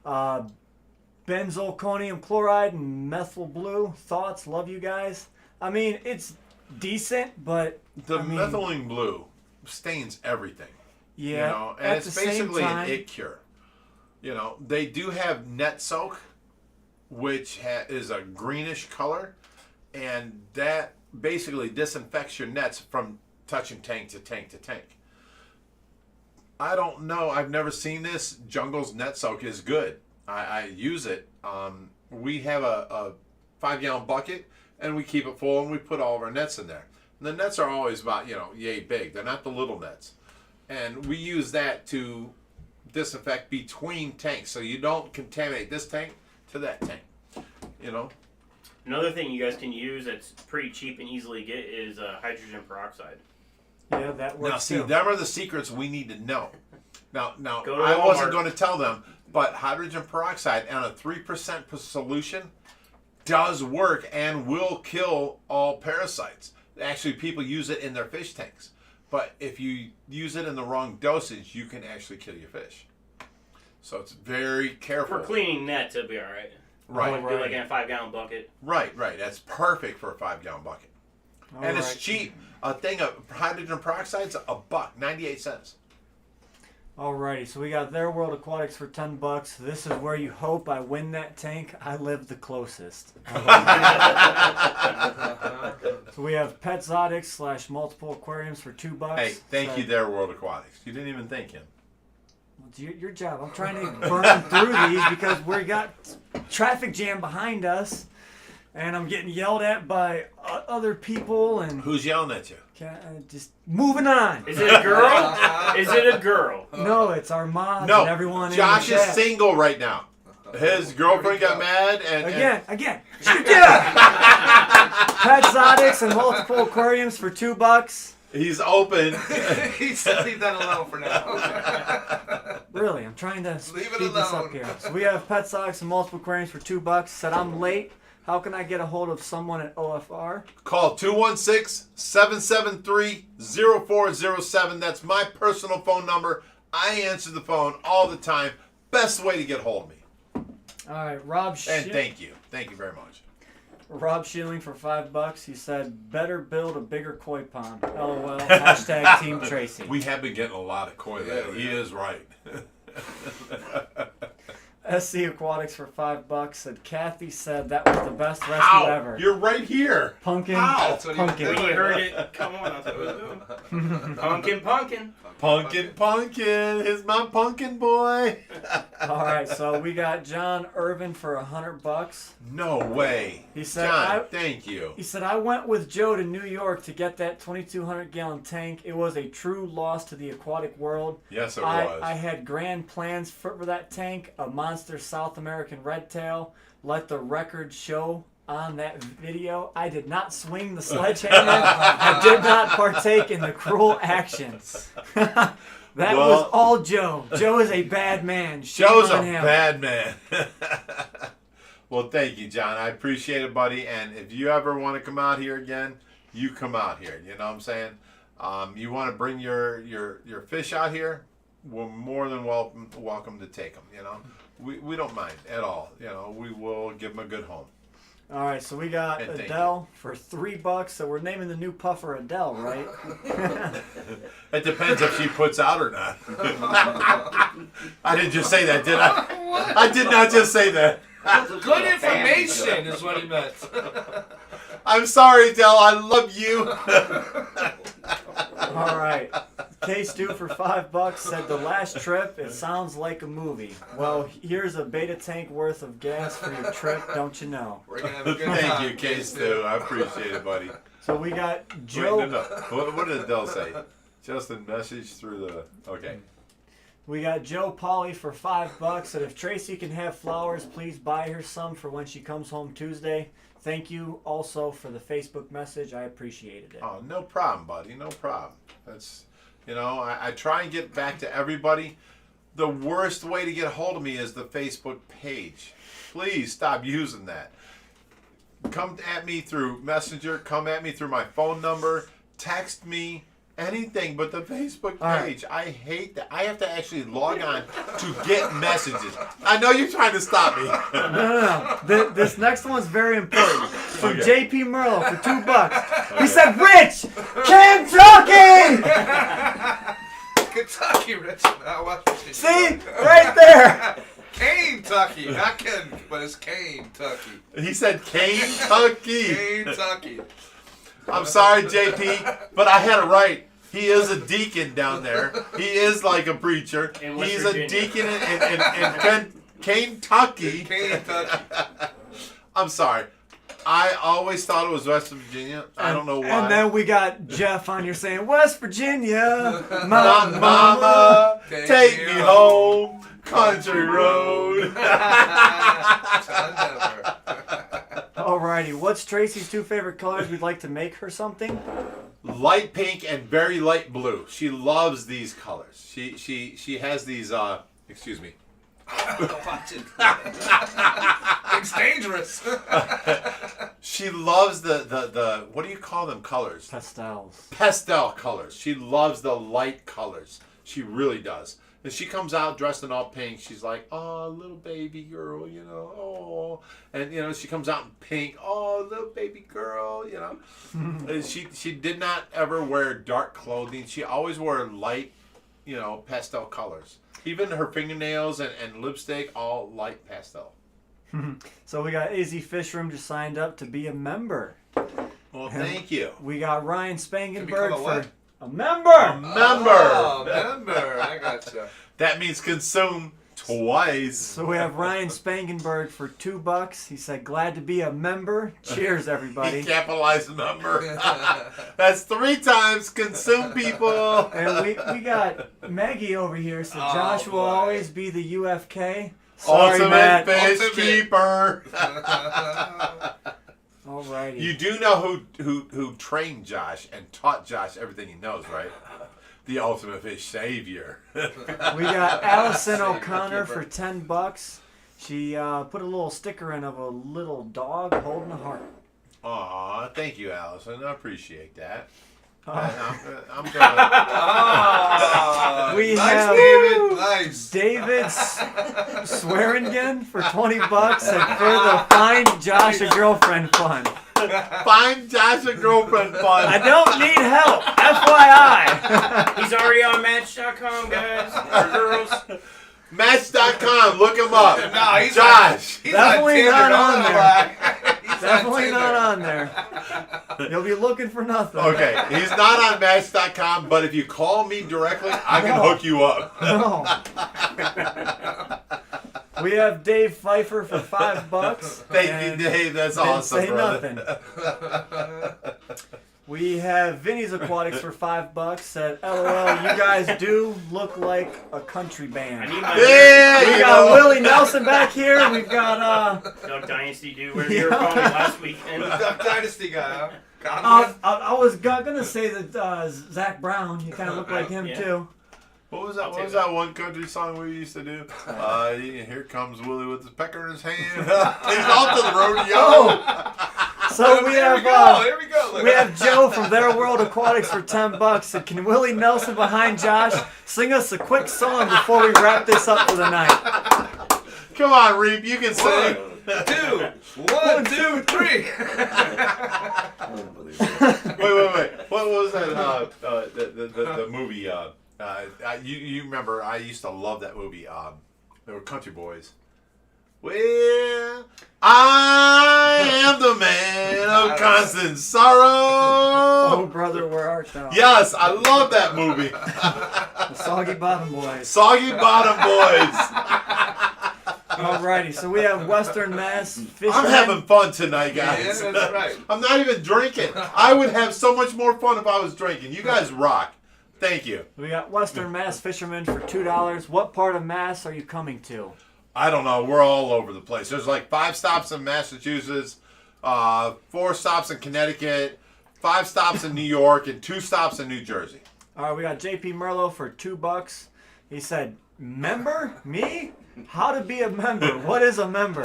benzalkonium chloride and methyl blue. Thoughts? Love you guys. I mean, it's decent, but
The
I mean,
methylene blue stains everything.
yeah,
You know, and
at
it's
the same
basically an
time,
ick cure. You know, they do have net soak, which is a greenish color, and that basically disinfects your nets from touching tank to tank to tank. I don't know. I've never seen this. Jungle's net soak is good. I use it. We have a 5-gallon bucket, and we keep it full, and we put all of our nets in there. And the nets are always about, yay big. They're not the little nets. And we use that to disinfect between tanks, so you don't contaminate this tank to that tank. You know?
Another thing you guys can use that's pretty cheap and easily get is hydrogen peroxide.
Yeah, that works
Now, see,
too.
them are the secrets we need to know. Now,
Go to
I wasn't
Walmart.
going to tell them, but hydrogen peroxide on a 3% solution does work and will kill all parasites. Actually, people use it in their fish tanks. But if you use it in the wrong dosage, you can actually kill your fish. So it's very careful.
For cleaning nets, it'll be all right.
Right.
Do it like in a 5-gallon bucket.
Right. That's perfect for a 5-gallon bucket. And it's
Alright.
cheap. A thing of hydrogen peroxide's $1.98.
Alrighty, so we got Their World Aquatics for $10. This is where you hope I win that tank. I live the closest. So we have Petzotics / multiple aquariums for $2.
Hey, thank you there, World Aquatics. You didn't even thank him.
It's your job. I'm trying to burn through these because we got traffic jam behind us, and I'm getting yelled at by other people, and
Who's yelling at you?
just moving on.
Is it a girl? Is it a girl?
No, it's our moms
No,
and everyone
Josh
in the
is
chat.
single right now. His girlfriend got mad and
Again. Shoot ya! Petzotics and multiple aquariums for $2.
he's open.
He said leave that alone for now.
Really, I'm trying to
Leave it
speed this up
alone.
here. So we have Petzotics and multiple aquariums for $2. Said I'm late. How can I get a hold of someone at OFR?
Call 216-773-0407. That's my personal phone number. I answer the phone all the time. Best way to get hold of me.
All right, Rob.
And thank you. Thank you very much.
Rob Schilling for $5. He said, "Better build a bigger koi pond." LOL. Hashtag Team Tracy.
We have been getting a lot of koi lately. He is right.
SC Aquatics for $5 said, "Kathy said that was the best rescue
How?
ever."
You're right here.
Pumpkin.
How?
That's what he was
Pumpkin.
When
doing.
you heard it, come on, that's what it was doing. Pumpkin.
Pumpkin. Here's my pumpkin boy.
All right, so we got John Irvin for $100.
No way.
He said,
John, thank you.
He said, "I went with Joe to New York to get that 2,200-gallon tank. It was a true loss to the aquatic world.
Yes, it was.
I had grand plans for that tank, a monster South American redtail. Let the record show on that video. I did not swing the sledgehammer. I did not partake in the cruel actions." That
Well-
was all Joe. Joe is a bad man. Shame
Joe's a
on him.
bad man. Well, thank you, John. I appreciate it, buddy. And if you ever want to come out here again, you come out here. You know what I'm saying? You want to bring your fish out here, we're more than welcome to take them. You know, we don't mind at all. You know, we will give them a good home.
All right, so we got
And thank
Adele for $3. So we're naming the new puffer Adele, right?
It depends if she puts out or not. I didn't just say that, did I? I did not just say that.
Good information is what he meant.
I'm sorry, Adele. I love you.
All right. K-Stu for $5 said the last trip, it sounds like a movie. Well, here's a beta tank worth of gas for your trip, don't you know?
We're gonna have a good time.
Thank you, K-Stu. I appreciate it, buddy.
So we got
Wait,
Joe.
no. What did Adele say? Just a message through the... Okay.
We got Joe Polly for $5. Said if Tracy can have flowers, please buy her some for when she comes home Tuesday. Thank you also for the Facebook message. I appreciated it.
Oh, no problem, buddy. No problem. That's... You know, I try and get back to everybody. The worst way to get a hold of me is the Facebook page. Please stop using that. Come at me through Messenger. Come at me through my phone number. Text me. Anything but the Facebook
All right.
page. I hate that. I have to actually log on to get messages. I know you're trying to stop me.
No. This next one's very important. From
Okay.
JP Merlo for $2. He said, "Rich, Kentucky!"
Kentucky, Rich. Now watch what you do.
See? Right there.
Kentucky. Not Ken, but it's Kentucky.
He said Kentucky.
Kentucky.
I'm sorry, JP, but I had it right. He is a deacon down there. He is like a preacher.
In West
He's
Virginia.
a deacon in Kentucky.
Kentucky.
I'm sorry. I always thought it was West Virginia. I don't know why.
And then we got Jeff on here saying, "West Virginia,
Mama,
my
mama,
Take
take
me
me home, country road.
Alrighty, what's Tracy's 2 favorite colors? We'd like to make her something.
light pink and very light blue. She loves these colors. She has these. Excuse me.
Watch it. It's dangerous.
She loves the what do you call them colors?
Pastels.
Pastel colors. She loves the light colors. She really does. And she comes out dressed in all pink. She's like, oh, little baby girl, you know, oh. And, you know, she comes out in pink. Oh, little baby girl, you know. And she did not ever wear dark clothing. She always wore light, you know, pastel colors. Even her fingernails and lipstick, all light pastel.
So we got AZ Fish Room just signed up to be a member.
Well, thank you.
We got Ryan Spangenberg
become a what?
for a member.
Member.
Oh, member. I gotcha.
That means consume twice.
So we have Ryan Spangenberg for $2. He said, glad to be a member. Cheers, everybody.
He capitalized member. That's 3 times consume, people.
And we got Maggie over here. So
Oh,
Josh will
boy.
always be the UFK. Sorry,
Ultimate
Matt.
fish
Ultimate.
keeper.
Alrighty.
You do know who trained Josh and taught Josh everything he knows, right? The ultimate fish savior.
We got Allison
Savior
O'Connor
keeper.
for $10. She put a little sticker in of a little dog holding a heart.
Aw, thank you, Allison. I appreciate that. I'm gonna.
Oh,
We
nice,
have-
David. Nice.
David Swearingen for $20 and for the Find Josh a Girlfriend fund.
Find Josh a girlfriend fun.
I don't need help. FYI.
He's already on Match.com, guys or girls.
Match.com, look him up.
No, he's
Josh.
He's
Definitely
Tinder,
not
don't
on there.
lie. He's
Definitely
Tinder.
not on there. You'll be looking for nothing.
Okay, he's not on Match.com, but if you call me directly, I can
No.
hook you up.
No. We have Dave Pfeiffer for $5.
Thank
and
you, Dave. That's
didn't
awesome,
say
brother.
nothing. We have Vinny's Aquatics for $5. Said, LOL, you guys do look like a country
I
band.
need my
Yeah,
We
you
got
know.
Willie Nelson back here. We've got
Duck Dynasty dude. Where you were calling me last weekend.
Duck Dynasty guy, huh? Got
I was gonna say that Zach Brown. You kind of look like him
Yeah.
too.
What was that?
I'll
What
take
was
that.
that one country song we used to do? Here comes Willie with his pecker in his hand. He's off to the rodeo.
Oh, so we
Here we
have
go. Here we go.
we have Joe from Their World Aquatics for $10. Said, can Willie Nelson behind Josh sing us a quick song before we wrap this up for the night?
Come on, Reap, you can sing.
1, 2, 3.
Wait. What was that? The movie. You remember? I used to love that movie. They were country boys. Well, I am the man of constant sorrow.
Oh, brother, where art thou?
Yes, I love that movie.
The Soggy Bottom Boys.
Soggy Bottom Boys.
Alrighty, so we have Western Mass Fishermen.
I'm having fun tonight, guys.
Yeah, that's right.
I'm not even drinking. I would have so much more fun if I was drinking. You guys rock. Thank you.
We got Western Mass Fishermen for $2. What part of Mass are you coming to?
I don't know. We're all over the place. There's like 5 stops in Massachusetts, 4 stops in Connecticut, 5 stops in New York, and 2 stops in New Jersey.
All right, we got JP Merlot for $2. He said, member? Me? How to be a member? What is a member?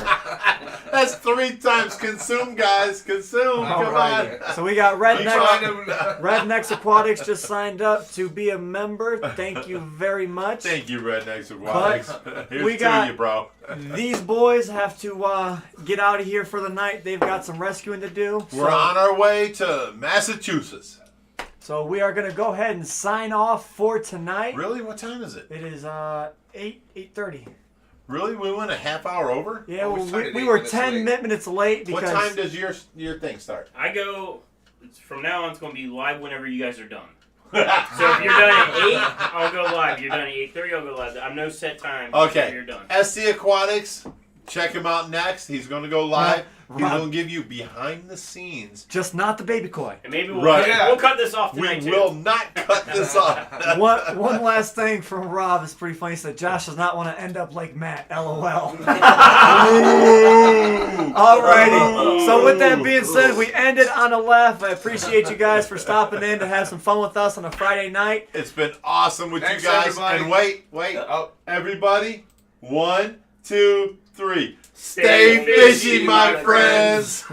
That's 3 times consume, guys. Consume. Come on.
Alrighty. So we got
You trying
Redneck.
to-
Rednecks Aquatics just signed up to be a member. Thank you very much.
Thank you, Rednecks Aquatics. Here's
we
2
got-
of you, bro.
These boys have to get out of here for the night. They've got some rescuing to do.
We're on our way to Massachusetts.
So we are going to go ahead and sign off for tonight.
Really? What time is it?
It is 8:30.
Really? We went a half hour over?
Yeah,
Oh, we
well,
started
we
8
were
minutes
10
late.
minutes late because
What time does your thing start?
I go. From now on, it's going to be live whenever you guys are done. So if you're done at 8, I'll go live. If you're done at 8:30, I'll go live. I'm no set time.
Okay.
Until you're done.
SC Aquatics, check him out next. He's going to go live. He will give you behind the scenes.
Just not the baby koi.
And maybe we'll,
Right.
we'll cut this off
We
tonight, too.
will not cut this off.
One last thing from Rob is pretty funny. He said, Josh does not want to end up like Matt. LOL. Alrighty. So with that being said, we ended on a laugh. I appreciate you guys for stopping in to have some fun with us on a Friday night.
It's been awesome with
Thanks,
you guys.
everybody.
And wait.
Oh.
Everybody, 1, 2, 3.
Stay
Stay fishy, my friends.